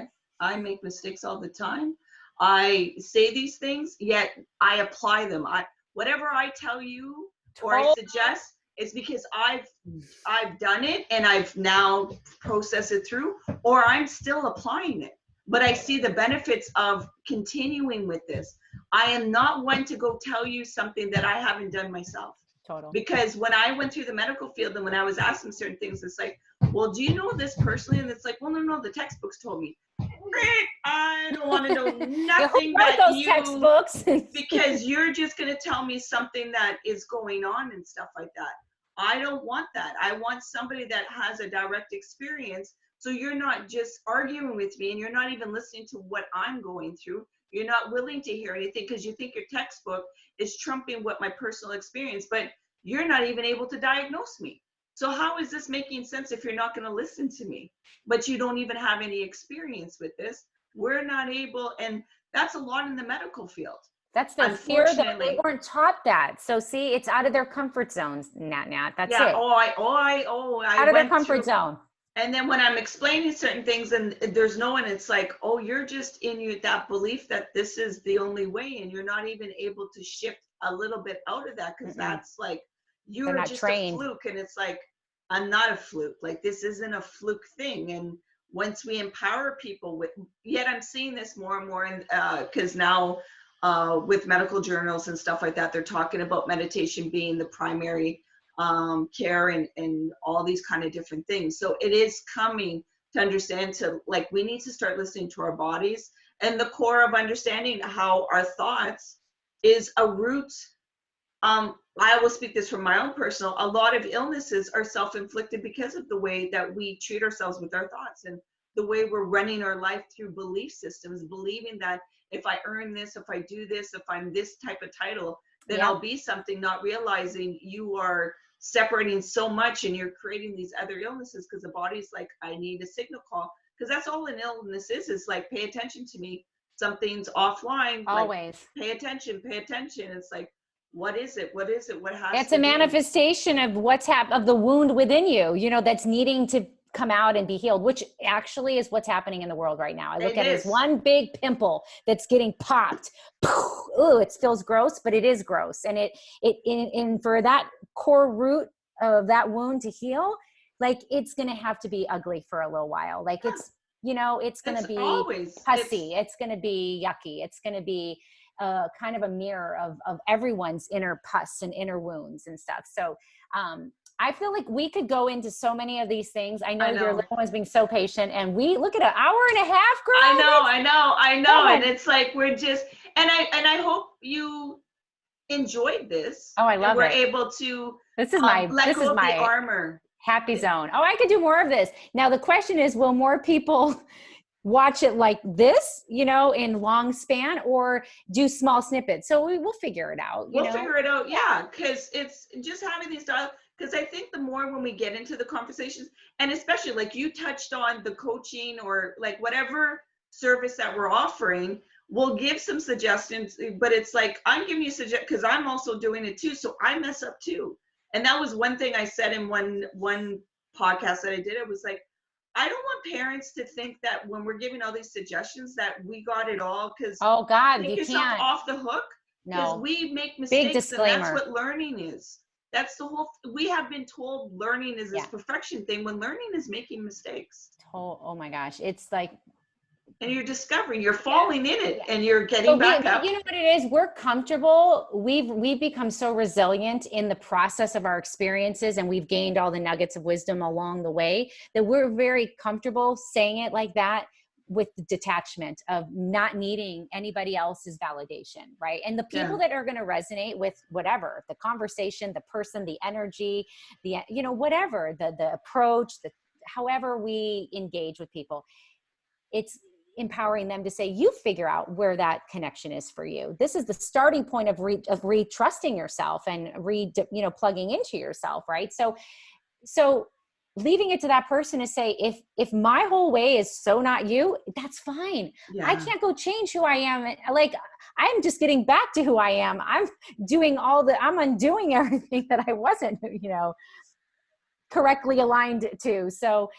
Speaker 2: I make mistakes all the time. I say these things, yet I apply them. Whatever I tell you or I suggest, it's because I've done it and I've now processed it through, or I'm still applying it. But I see the benefits of continuing with this. I am not one to go tell you something that I haven't done myself.
Speaker 1: Total.
Speaker 2: Because when I went through the medical field and when I was asking certain things, it's like, well, do you know this personally? And it's like, well, no, the textbooks told me. I don't want to know nothing but
Speaker 1: those textbooks
Speaker 2: because you're just going to tell me something that is going on and stuff like that. I don't want that. I want somebody that has a direct experience. So you're not just arguing with me and you're not even listening to what I'm going through. You're not willing to hear anything because you think your textbook is trumping what my personal experience, but you're not even able to diagnose me. So how is this making sense if you're not going to listen to me, but you don't even have any experience with this? We're not able, and that's a lot in the medical field.
Speaker 1: That's the fear that they weren't taught that. So see, it's out of their comfort zones, Nat. That's it.
Speaker 2: Out
Speaker 1: of their comfort zone.
Speaker 2: And then when I'm explaining certain things and there's no one, it's like, oh, you're just in that belief that this is the only way. And you're not even able to shift a little bit out of that because that's like, you're just trained. A fluke. And it's like, I'm not a fluke. Like, this isn't a fluke thing. And once we empower people yet I'm seeing this more and more because now with medical journals and stuff like that, they're talking about meditation being the primary care and all these kind of different things. So it is coming to understand we need to start listening to our bodies and the core of understanding how our thoughts is a root. I will speak this from my own personal, a lot of illnesses are self-inflicted because of the way that we treat ourselves with our thoughts and the way we're running our life through belief systems, believing that if I earn this, if I do this, if I'm this type of title, then I'll be something, not realizing you are separating so much and you're creating these other illnesses because the body's like, I need a signal call. Because that's all an illness is like, pay attention to me. something's offline, like
Speaker 1: Always.
Speaker 2: pay attention. It's like, what is it? What has
Speaker 1: It's
Speaker 2: to
Speaker 1: a
Speaker 2: be?
Speaker 1: manifestation of what's of the wound within you, that's needing to come out and be healed, which actually is what's happening in the world right now. I look at it as one big pimple that's getting popped. Ooh, it feels gross, but it is gross. And and for that core root of that wound to heal, like it's going to have to be ugly for a little while. Like it's going to be pussy. It's going to be yucky. It's going to be kind of a mirror of everyone's inner pus and inner wounds and stuff. So I feel like we could go into so many of these things. I know your little one's being so patient, and we look at an hour and a half, girl.
Speaker 2: I know. And it's like, we're just, and I hope you enjoyed this.
Speaker 1: Oh, I love it.
Speaker 2: We're able to
Speaker 1: let go of
Speaker 2: the armor.
Speaker 1: Happy zone. Oh, I could do more of this. Now the question is, will more people watch it like this, in long span, or do small snippets? So we'll figure it out.
Speaker 2: We'll figure it out. Yeah. Cause it's just having these dialogues. Cause I think the more when we get into the conversations, and especially like you touched on the coaching or like whatever service that we're offering, we'll give some suggestions, but it's like, I'm giving you suggestions because I'm also doing it too. So I mess up too. And that was one thing I said in one podcast that I did. It was like, I don't want parents to think that when we're giving all these suggestions that we got it all, because
Speaker 1: oh God,
Speaker 2: take
Speaker 1: you
Speaker 2: yourself
Speaker 1: can't
Speaker 2: off the hook.
Speaker 1: No,
Speaker 2: we make mistakes.
Speaker 1: Big disclaimer.
Speaker 2: And that's what learning is. That's the whole. We have been told learning is this perfection thing, when learning is making mistakes.
Speaker 1: Oh my gosh, it's like.
Speaker 2: And you're discovering, you're falling in it, and you're getting back up.
Speaker 1: You know what it is? We're comfortable. We've become so resilient in the process of our experiences, and we've gained all the nuggets of wisdom along the way that we're very comfortable saying it like that, with the detachment of not needing anybody else's validation, right? And the people that are going to resonate with whatever, the conversation, the person, the energy, the whatever, the approach, however we engage with people, it's empowering them to say, you figure out where that connection is for you. This is the starting point of re-trusting yourself and plugging into yourself, right? So leaving it to that person to say, if my whole way is so not you, that's fine. I can't go change who I am. Like, I'm just getting back to who I am. I'm undoing everything that I wasn't, correctly aligned to. So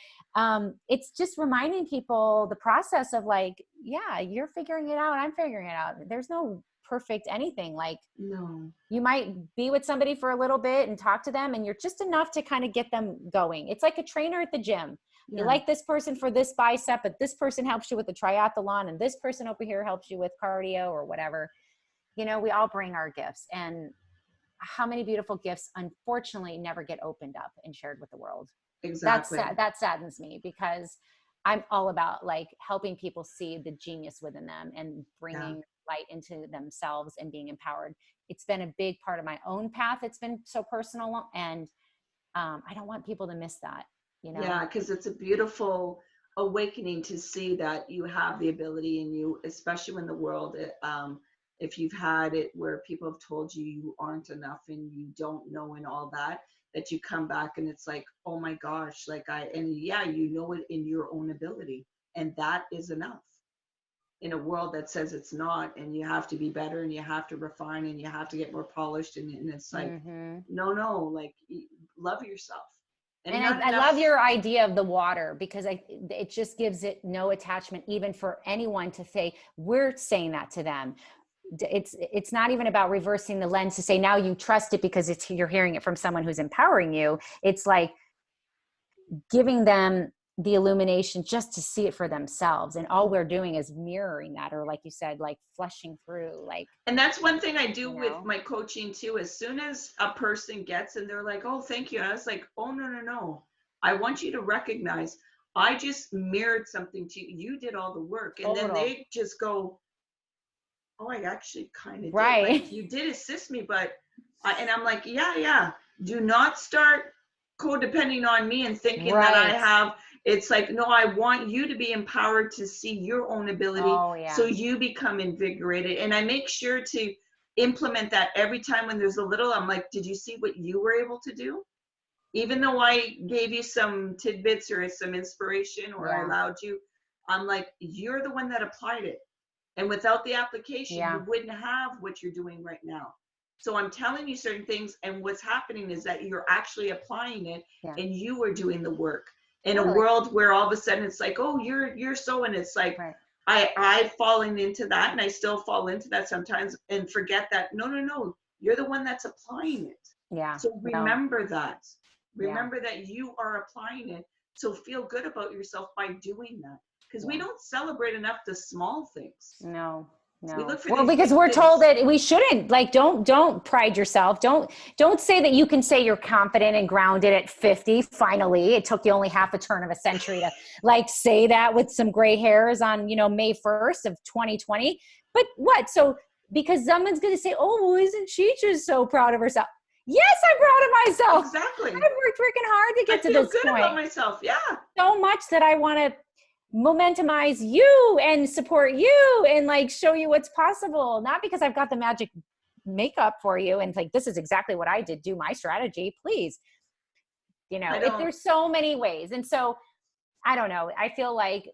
Speaker 1: it's just reminding people the process of like, yeah, you're figuring it out. I'm figuring it out. There's no perfect anything. Like,
Speaker 2: no,
Speaker 1: you might be with somebody for a little bit and talk to them, and you're just enough to kind of get them going. It's like a trainer at the gym. You like this person for this bicep, but this person helps you with the triathlon, and this person over here helps you with cardio or whatever. We all bring our gifts, and how many beautiful gifts unfortunately never get opened up and shared with the world.
Speaker 2: Exactly.
Speaker 1: That saddens me, because I'm all about like helping people see the genius within them and bringing light into themselves and being empowered. It's been a big part of my own path. It's been so personal, and I don't want people to miss that,
Speaker 2: Yeah, because it's a beautiful awakening to see that you have the ability in you, especially when the world, if you've had it where people have told you you aren't enough and you don't know and all that you come back and it's like, oh my gosh, like you know it in your own ability, and that is enough in a world that says it's not, and you have to be better and you have to refine and you have to get more polished, and it's like, no, like, love yourself.
Speaker 1: And I love your idea of the water, because it just gives it no attachment, even for anyone to say, we're saying that to them. It's not even about reversing the lens to say, now you trust it because you're hearing it from someone who's empowering you. It's like giving them the illumination just to see it for themselves. And all we're doing is mirroring that, or like you said, like flushing through, like.
Speaker 2: And that's one thing I do with my coaching too. As soon as a person gets and they're like, oh, thank you. I was like, oh, no. I want you to recognize, I just mirrored something to you. You did all the work. And then they just go, oh, I actually kind of did. Like, you did assist me, but and I'm like, yeah. Do not start codepending on me and thinking that I have. It's like, no, I want you to be empowered to see your own ability, so you become invigorated. And I make sure to implement that every time when there's a little. I'm like, did you see what you were able to do? Even though I gave you some tidbits or some inspiration, or I allowed you, I'm like, you're the one that applied it. And without the application,
Speaker 1: Yeah.
Speaker 2: you wouldn't have what you're doing right now. So I'm telling you certain things, and what's happening is that you're actually applying it,
Speaker 1: Yeah.
Speaker 2: and you are doing the work in
Speaker 1: Totally.
Speaker 2: a world where all of a sudden it's like, oh, you're so, and it's like,
Speaker 1: Right.
Speaker 2: I've fallen into that, and I still fall into that sometimes, and forget that no, you're the one that's applying it.
Speaker 1: Yeah.
Speaker 2: So
Speaker 1: No.
Speaker 2: remember that.
Speaker 1: Yeah.
Speaker 2: Remember that you are applying it. So feel good about yourself by doing that. Because we
Speaker 1: Yeah.
Speaker 2: don't celebrate enough the small things.
Speaker 1: No.
Speaker 2: We
Speaker 1: No.
Speaker 2: look for
Speaker 1: Well,
Speaker 2: these
Speaker 1: because
Speaker 2: big
Speaker 1: we're told
Speaker 2: things.
Speaker 1: that we shouldn't. Like, don't pride yourself. Don't say that you can say you're confident and grounded at 50. Finally, it took you only half a turn of a century to like say that with some gray hairs on, May 1st of 2020. But what? So because someone's going to say, "Oh, well, isn't she just so proud of herself?" Yes, I'm proud of myself.
Speaker 2: Exactly.
Speaker 1: I've worked freaking hard to get to
Speaker 2: I feel
Speaker 1: this
Speaker 2: good
Speaker 1: point.
Speaker 2: about myself. Yeah.
Speaker 1: So much that I want to momentumize you and support you and like show you what's possible. Not because I've got the magic makeup for you and like, this is exactly what I did. Do my strategy, please. There's so many ways. And so I don't know. I feel like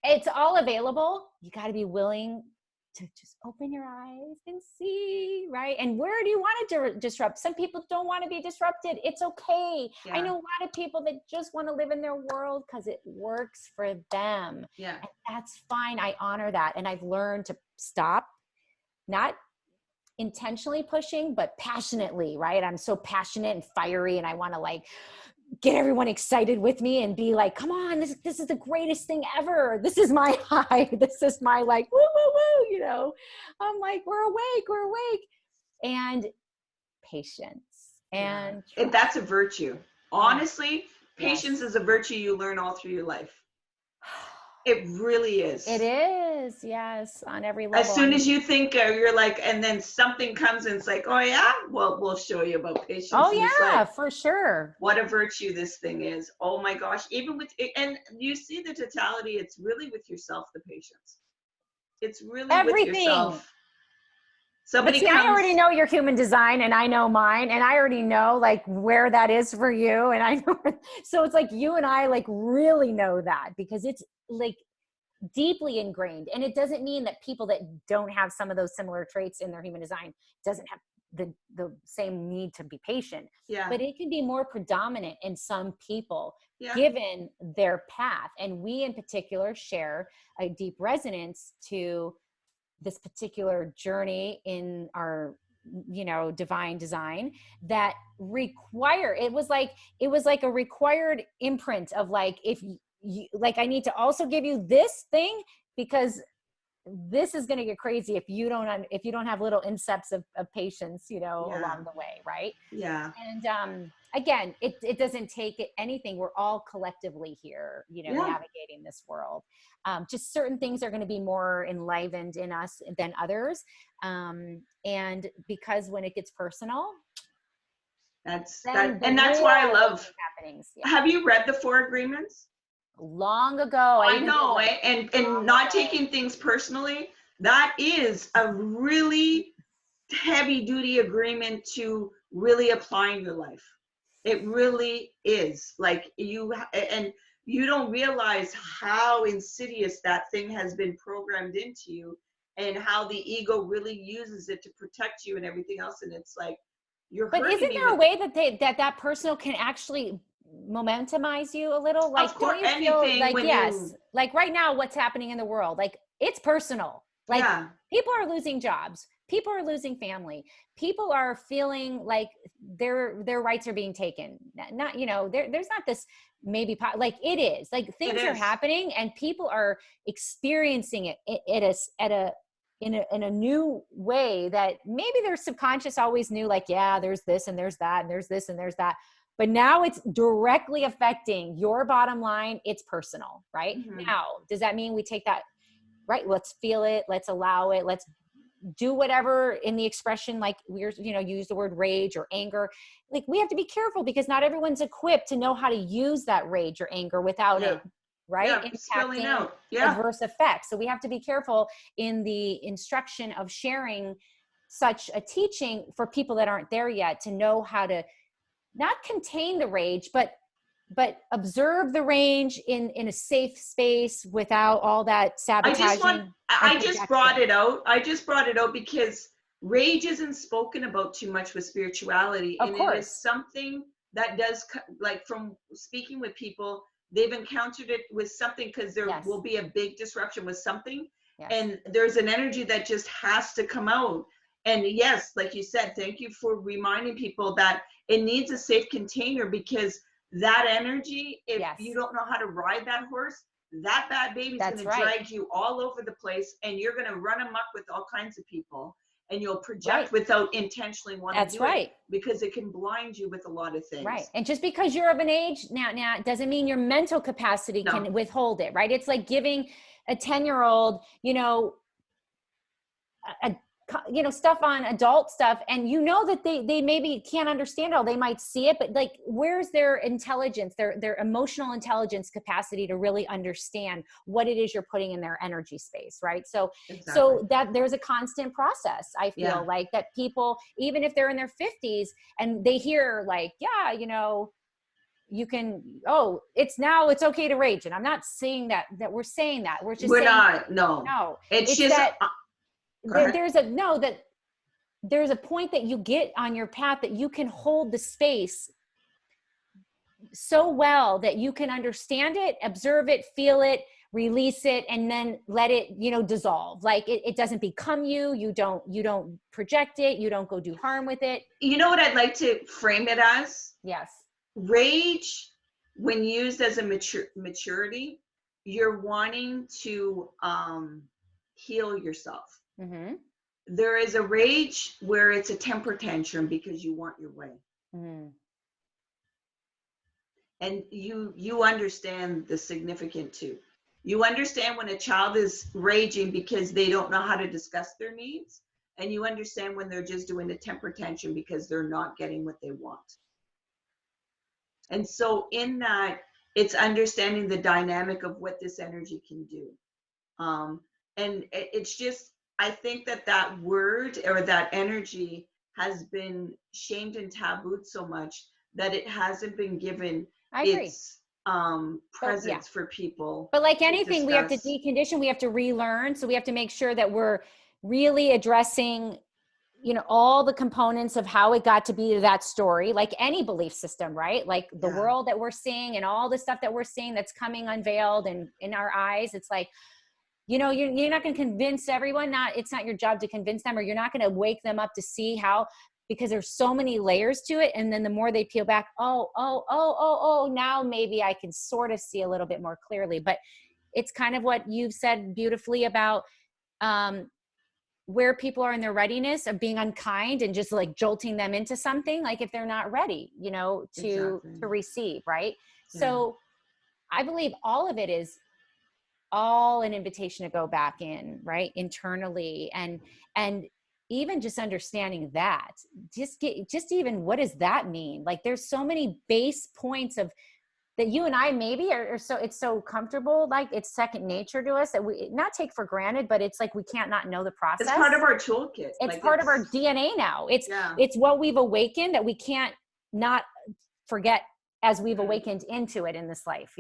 Speaker 1: it's all available. You got to be willing to just open your eyes and see, right? And where do you want to disrupt? Some people don't want to be disrupted. It's okay.
Speaker 2: Yeah.
Speaker 1: I know a lot of people that just want to live in their world because it works for them.
Speaker 2: Yeah.
Speaker 1: And that's fine. I honor that. And I've learned to stop, not intentionally pushing, but passionately, right? I'm so passionate and fiery and I want to like get everyone excited with me and be like, come on, this is the greatest thing ever. This is my high. This is my like, woo, woo, woo, I'm like, we're awake. And patience. And
Speaker 2: that's a virtue. Honestly, patience
Speaker 1: Yes.
Speaker 2: is a virtue you learn all through your life. It really is.
Speaker 1: It is, yes, on every level.
Speaker 2: As soon as you think you're like, and then something comes and it's like, oh yeah, well, we'll show you about patience.
Speaker 1: Oh
Speaker 2: And
Speaker 1: yeah,
Speaker 2: like,
Speaker 1: for sure.
Speaker 2: what a virtue this thing is. Oh my gosh. Even with, and you see the totality, it's really with yourself, the patience. It's really
Speaker 1: Everything.
Speaker 2: with yourself. Somebody
Speaker 1: I already know your human design and I know mine and I already know like where that is for you. And I know, so it's like you and I like really know that because it's like deeply ingrained. And it doesn't mean that people that don't have some of those similar traits in their human design doesn't have the same need to be patient.
Speaker 2: Yeah.
Speaker 1: But it can be more predominant in some people given their path. And we in particular share a deep resonance to this particular journey in our divine design that it was like a required imprint of like, if you like, I need to also give you this thing because this is going to get crazy if you don't have little incepts of patience, along the way. Right.
Speaker 2: Yeah.
Speaker 1: And again, it doesn't take anything. We're all collectively here, navigating this world. Just certain things are going to be more enlivened in us than others. And because when it gets personal,
Speaker 2: that's why I love
Speaker 1: happenings. Yeah.
Speaker 2: Have you read the 4 Agreements?
Speaker 1: Long ago.
Speaker 2: I know, and not taking things personally, that is a really heavy duty agreement to really applying your life. It really is. Like you don't realize how insidious that thing has been programmed into you and how the ego really uses it to protect you and everything else. And it's like,
Speaker 1: but isn't there a way that that personal can actually momentumize you a little? Like, don't you feel like, yes, like right now, what's happening in the world, like it's personal. Like people are losing jobs. People are losing family. People are feeling like their rights are being taken. Not, there's not this maybe like it is like things are happening and people are experiencing it in a new way that maybe their subconscious always knew, like, yeah, there's this and there's that and there's this and there's that. But now it's directly affecting your bottom line. It's personal, right? Mm-hmm. Now, does that mean we take that, right? Let's feel it. Let's allow it. Let's do whatever in the expression, like we're, use the word rage or anger. Like we have to be careful because not everyone's equipped to know how to use that rage or anger without it, right? Impacting adverse effects. So we have to be careful in the instruction of sharing such a teaching for people that aren't there yet to know how to not contain the rage, but but observe the range in a safe space without all that sabotaging.
Speaker 2: I just brought it out. I just brought it out because rage isn't spoken about too much with spirituality.
Speaker 1: Of
Speaker 2: and
Speaker 1: course.
Speaker 2: It is something that does, like from speaking with people, they've encountered it with something because there
Speaker 1: Yes.
Speaker 2: will be a big disruption with something.
Speaker 1: Yes.
Speaker 2: And there's an energy that just has to come out. And yes, like you said, thank you for reminding people that it needs a safe container, because that energy, if
Speaker 1: Yes.
Speaker 2: you don't know how to ride that horse, that bad baby's going to drag you all over the place, and you're going to run amok with all kinds of people, and you'll project without intentionally wanting to do it, because it can blind you with a lot of things.
Speaker 1: Right. And just because you're of an age now doesn't mean your mental capacity can withhold it, right? It's like giving a 10-year-old, stuff on adult stuff, and that they maybe can't understand it all. They might see it, but like, where's their intelligence, their emotional intelligence capacity to really understand what it is you're putting in their energy space, right? So that there's a constant process. I feel like that people, even if they're in their 50s and they hear like, you can, it's okay to rage. And I'm not saying that we're saying that. We're just saying, no. It's just that there's a point that you get on your path that you can hold the space so well that you can understand it, observe it, feel it, release it, and then let it, dissolve. Like it doesn't become you. You don't project it. You don't go do harm with it.
Speaker 2: You know what I'd like to frame it as?
Speaker 1: Yes.
Speaker 2: Rage, when used as a maturity, you're wanting to heal yourself.
Speaker 1: Mm-hmm.
Speaker 2: There is a rage where it's a temper tantrum because you want your way.
Speaker 1: Mm-hmm.
Speaker 2: And you understand the significant too. You understand when a child is raging because they don't know how to discuss their needs, and you understand when they're just doing a temper tantrum because they're not getting what they want. And so in that, it's understanding the dynamic of what this energy can do. And it's just, I think that word or that energy has been shamed and tabooed so much that it hasn't been given its presence for people.
Speaker 1: But like anything, we have to decondition, we have to relearn. So we have to make sure that we're really addressing all the components of how it got to be that story, like any belief system, right? Like the world that we're seeing and all the stuff that we're seeing that's coming unveiled and in our eyes. It's like, you're not going to convince everyone. It's not your job to convince them, or you're not going to wake them up to see how, because there's so many layers to it. And then the more they peel back, now maybe I can sort of see a little bit more clearly. But it's kind of what you've said beautifully about, where people are in their readiness of being unkind and just like jolting them into something, like if they're not ready, to receive. Right. Yeah. So I believe all of it is all an invitation to go back in, right, internally, and even just understanding that, just even what does that mean? Like there's so many base points of that you and I maybe are so, it's so comfortable, like it's second nature to us that we not take for granted, but it's like we can't not know the process.
Speaker 2: It's part of our toolkit.
Speaker 1: It's part of our DNA now. It's what we've awakened that we can't not forget as we've awakened into it in this life.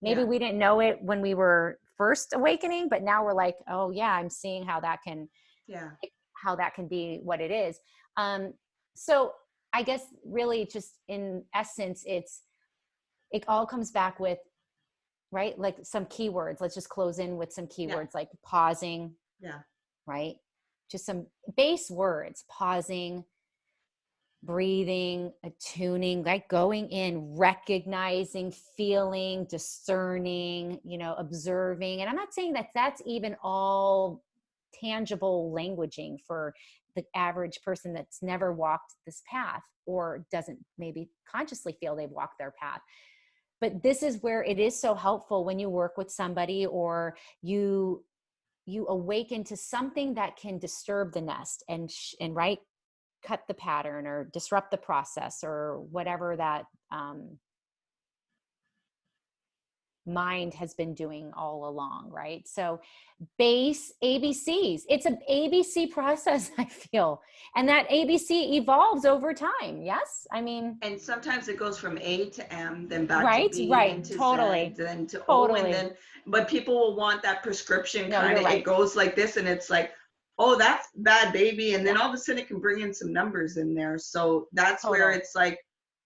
Speaker 1: Maybe we didn't know it when we were first awakening, but now we're like, oh yeah, I'm seeing how that can be what it is. So I guess really just in essence, it all comes back with, right, like some keywords. Let's just close in with some keywords like pausing.
Speaker 2: Yeah.
Speaker 1: Right. Just some base words: pausing, breathing, attuning, like going in, recognizing, feeling, discerning, observing. And I'm not saying that that's even all tangible languaging for the average person that's never walked this path or doesn't maybe consciously feel they've walked their path. But this is where it is so helpful when you work with somebody or you awaken to something that can disturb the nest and right, cut the pattern or disrupt the process or whatever that mind has been doing all along, right? So base ABCs. It's an ABC process, I feel. And that ABC evolves over time. Yes? I mean,
Speaker 2: and sometimes it goes from A to M, then back to
Speaker 1: right,
Speaker 2: B, then
Speaker 1: right.
Speaker 2: to
Speaker 1: Totally.
Speaker 2: Z, then to O, and
Speaker 1: Totally.
Speaker 2: then, but people will want that prescription
Speaker 1: No,
Speaker 2: kind
Speaker 1: you're
Speaker 2: of,
Speaker 1: right.
Speaker 2: it goes like this, and it's like, oh, that's bad, baby. And then all of a sudden it can bring in some numbers in there. So that's where it's like,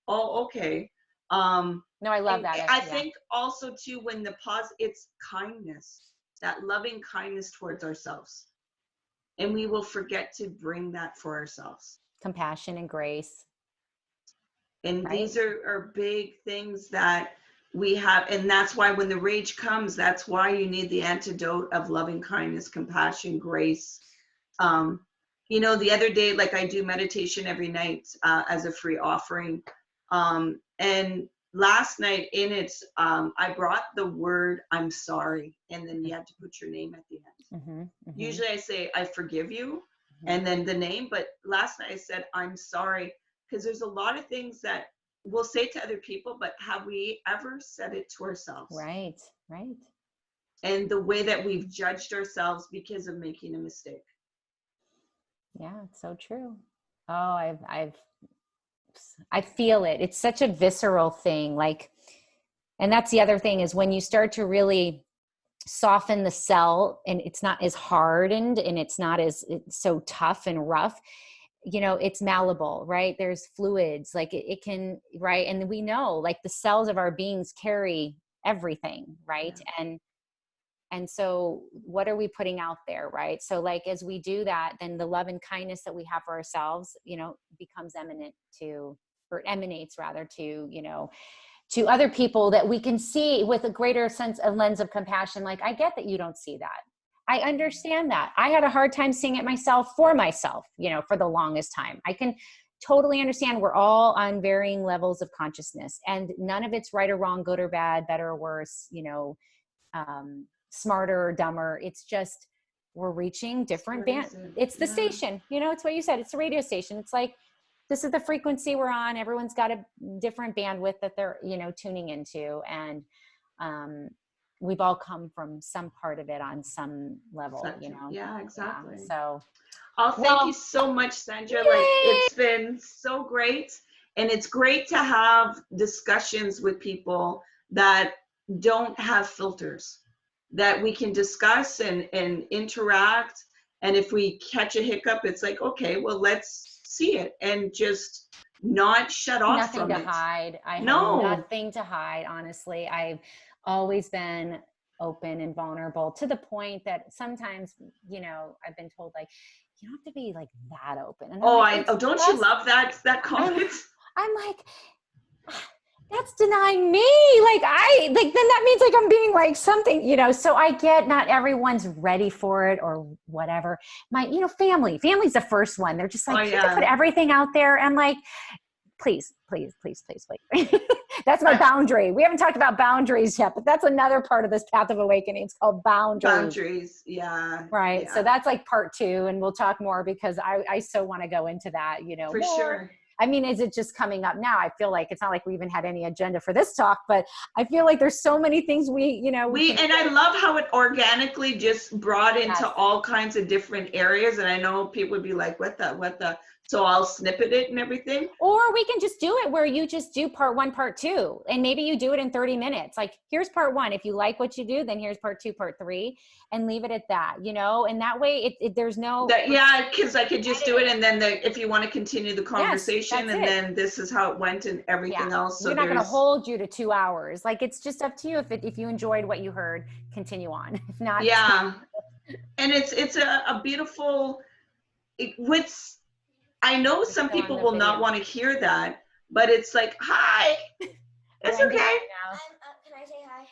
Speaker 2: oh, okay.
Speaker 1: No, I love
Speaker 2: And
Speaker 1: that.
Speaker 2: I think also too, when the it's kindness, that loving kindness towards ourselves. And we will forget to bring that for ourselves.
Speaker 1: Compassion and grace.
Speaker 2: And
Speaker 1: right?
Speaker 2: These are big things that we have. And that's why when the rage comes, that's why you need the antidote of loving kindness, compassion, grace. The other day, like I do meditation every night as a free offering. And last night in it, I brought the word I'm sorry, and then you have to put your name at the end.
Speaker 1: Mm-hmm, mm-hmm.
Speaker 2: Usually I say I forgive you, and then the name, but last night I said I'm sorry, because there's a lot of things that we'll say to other people, but have we ever said it to ourselves?
Speaker 1: Right.
Speaker 2: And the way that we've judged ourselves because of making a mistake.
Speaker 1: Yeah, it's so true. Oh, I feel it. It's such a visceral thing. Like, and that's the other thing is when you start to really soften the cell and it's not as hardened and it's not as it's so tough and rough, it's malleable, right? There's fluids, like it can, right? And we know like the cells of our beings carry everything, right?
Speaker 2: Yeah.
Speaker 1: And so what are we putting out there, right? So like, as we do that, then the love and kindness that we have for ourselves, becomes emanates rather to other people that we can see with a greater sense, a lens of compassion. Like, I get that you don't see that. I understand that. I had a hard time seeing it myself for myself, for the longest time. I can totally understand we're all on varying levels of consciousness and none of it's right or wrong, good or bad, better or worse, smarter or dumber. It's just, we're reaching different bands. It's the station, it's what you said. It's the radio station. It's like, this is the frequency we're on. Everyone's got a different bandwidth that they're, tuning into. And we've all come from some part of it on some level,
Speaker 2: Yeah, exactly.
Speaker 1: Yeah, so.
Speaker 2: Thank you so much, Sandra. Yay! Like, it's been so great. And it's great to have discussions with people that don't have filters, that we can discuss and interact. And if we catch a hiccup, it's like, okay, well, let's see it and just not shut off from it.
Speaker 1: Nothing to hide. I have nothing to hide, honestly. I've always been open and vulnerable to the point that sometimes, I've been told like, you don't have to be like that open. And
Speaker 2: don't you love that comment?
Speaker 1: I'm like, that's denying me. Like then that means like I'm being like something, so I get not everyone's ready for it or whatever. My, family's the first one. They're just like, you have to put everything out there. And like, please. That's my boundary. We haven't talked about boundaries yet, but that's another part of this path of awakening. It's called boundaries.
Speaker 2: Yeah.
Speaker 1: Right.
Speaker 2: Yeah.
Speaker 1: So that's like part 2, and we'll talk more because I so want to go into that,
Speaker 2: For more. Sure.
Speaker 1: I mean, is it just coming up now? I feel like it's not like we even had any agenda for this talk, but I feel like there's so many things and
Speaker 2: I love how it organically just brought into all kinds of different areas. And I know people would be like, what the, so I'll snippet it and everything.
Speaker 1: Or we can just do it where you just do part 1, part 2, and maybe you do it in 30 minutes. Like, here's part 1. If you like what you do, then here's part 2, part 3, and leave it at that, and that way there's no.
Speaker 2: Because I could just do it. And then if you want to continue the conversation, then this is how it went and everything else. So
Speaker 1: we're not going to hold you to 2 hours. Like, it's just up to you. If you enjoyed what you heard, continue on. If not.
Speaker 2: Yeah. And it's a beautiful, I know some people will not want to hear that, but it's like, hi, it's okay.
Speaker 3: Can I say hi?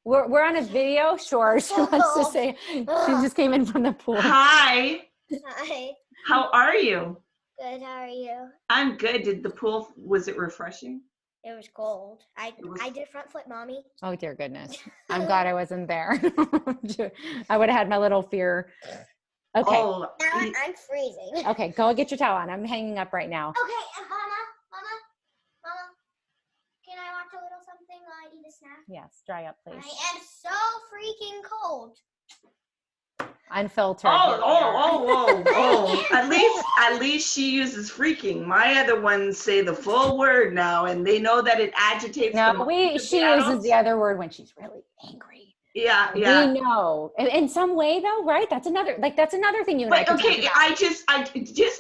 Speaker 1: We're on a video. Sure. She wants to say, she just came in from the pool.
Speaker 2: Hi.
Speaker 3: Hi.
Speaker 2: How are you?
Speaker 3: Good, how are you?
Speaker 2: I'm good. Did the pool, was it refreshing?
Speaker 3: It was cold. I did front flip, mommy.
Speaker 1: Oh, dear goodness. I'm glad I wasn't there. I would have had my little fear. Okay.
Speaker 2: Oh,
Speaker 3: now I'm freezing.
Speaker 1: Okay, go get your towel on. I'm hanging up right now.
Speaker 3: Okay, Mama, can I watch a little something while I eat a snack?
Speaker 1: Yes, dry up, please.
Speaker 3: I am so freaking cold.
Speaker 1: Unfiltered.
Speaker 2: At least she uses freaking. My other ones say the full word now, and they know that it agitates them.
Speaker 1: No, she uses the other word when she's really angry.
Speaker 2: Yeah.
Speaker 1: We know in some way though, right? That's another thing you and I can talk about.
Speaker 2: I just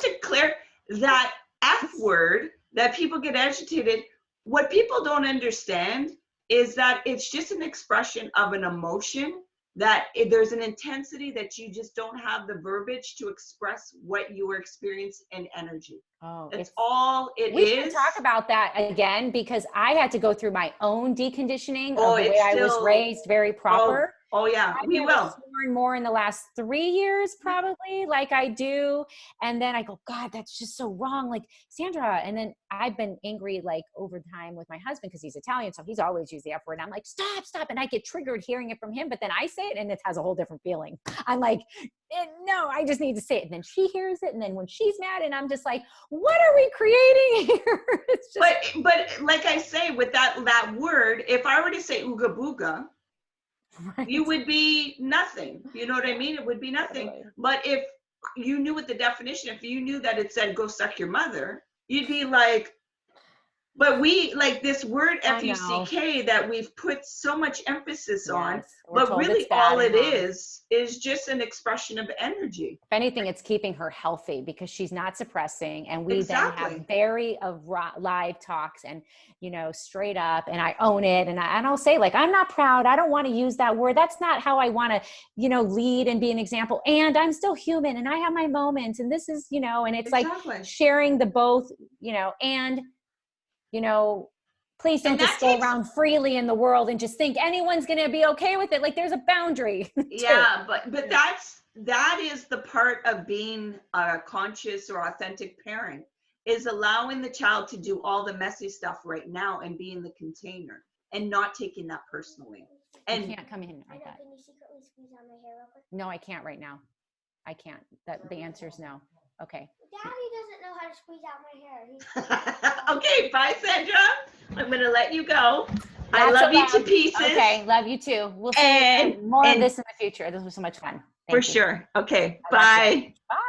Speaker 2: to clear that F word that people get agitated. What people don't understand is that it's just an expression of an emotion, that there's an intensity that you just don't have the verbiage to express what you are experiencing in energy.
Speaker 1: Oh,
Speaker 2: that's all it is.
Speaker 1: We should talk about that again, because I had to go through my own deconditioning of the way I was raised, very proper.
Speaker 2: Oh yeah, we will.
Speaker 1: Sworn more in the last 3 years, probably, like I do. And then I go, God, that's just so wrong. Like, Sandra. And then I've been angry, like, over time with my husband, because he's Italian. So he's always used the F word. And I'm like, stop. And I get triggered hearing it from him. But then I say it and it has a whole different feeling. I'm like, no, I just need to say it. And then she hears it. And then when she's mad, and I'm just like, what are we creating here? It's just.
Speaker 2: But like I say, with that word, if I were to say ooga booga, right, you would be nothing. You know what I mean? It would be nothing. Totally. But if you knew what the definition, if you knew that it said go suck your mother, you'd be like, but we like this word F-U-C-K that we've put so much emphasis on, but really all it is just an expression of energy.
Speaker 1: If anything, it's keeping her healthy, because she's not suppressing, and we then have very live talks, and straight up, and I own it, and I'll say, like, I'm not proud, I don't want to use that word, that's not how I want to lead and be an example, and I'm still human, and I have my moments, and this is and it's like sharing the both, and please don't just go around freely in the world and just think anyone's going to be okay with it. Like, there's a boundary.
Speaker 2: Yeah, but that is the part of being a conscious or authentic parent, is allowing the child to do all the messy stuff right now and be in the container and not taking that personally. And
Speaker 1: you can't come in like that.
Speaker 3: Can you secretly squeeze out my hair real quick?
Speaker 1: No, I can't right now. I can't. The answer is no. Okay.
Speaker 3: Daddy doesn't know how to squeeze out my hair.
Speaker 2: Okay, bye, Sandra. I'm going to let you go. I love you to pieces.
Speaker 1: Okay, love you too. We'll see more of this in the future. This was so much fun.
Speaker 2: For sure. Okay, bye.
Speaker 1: Bye.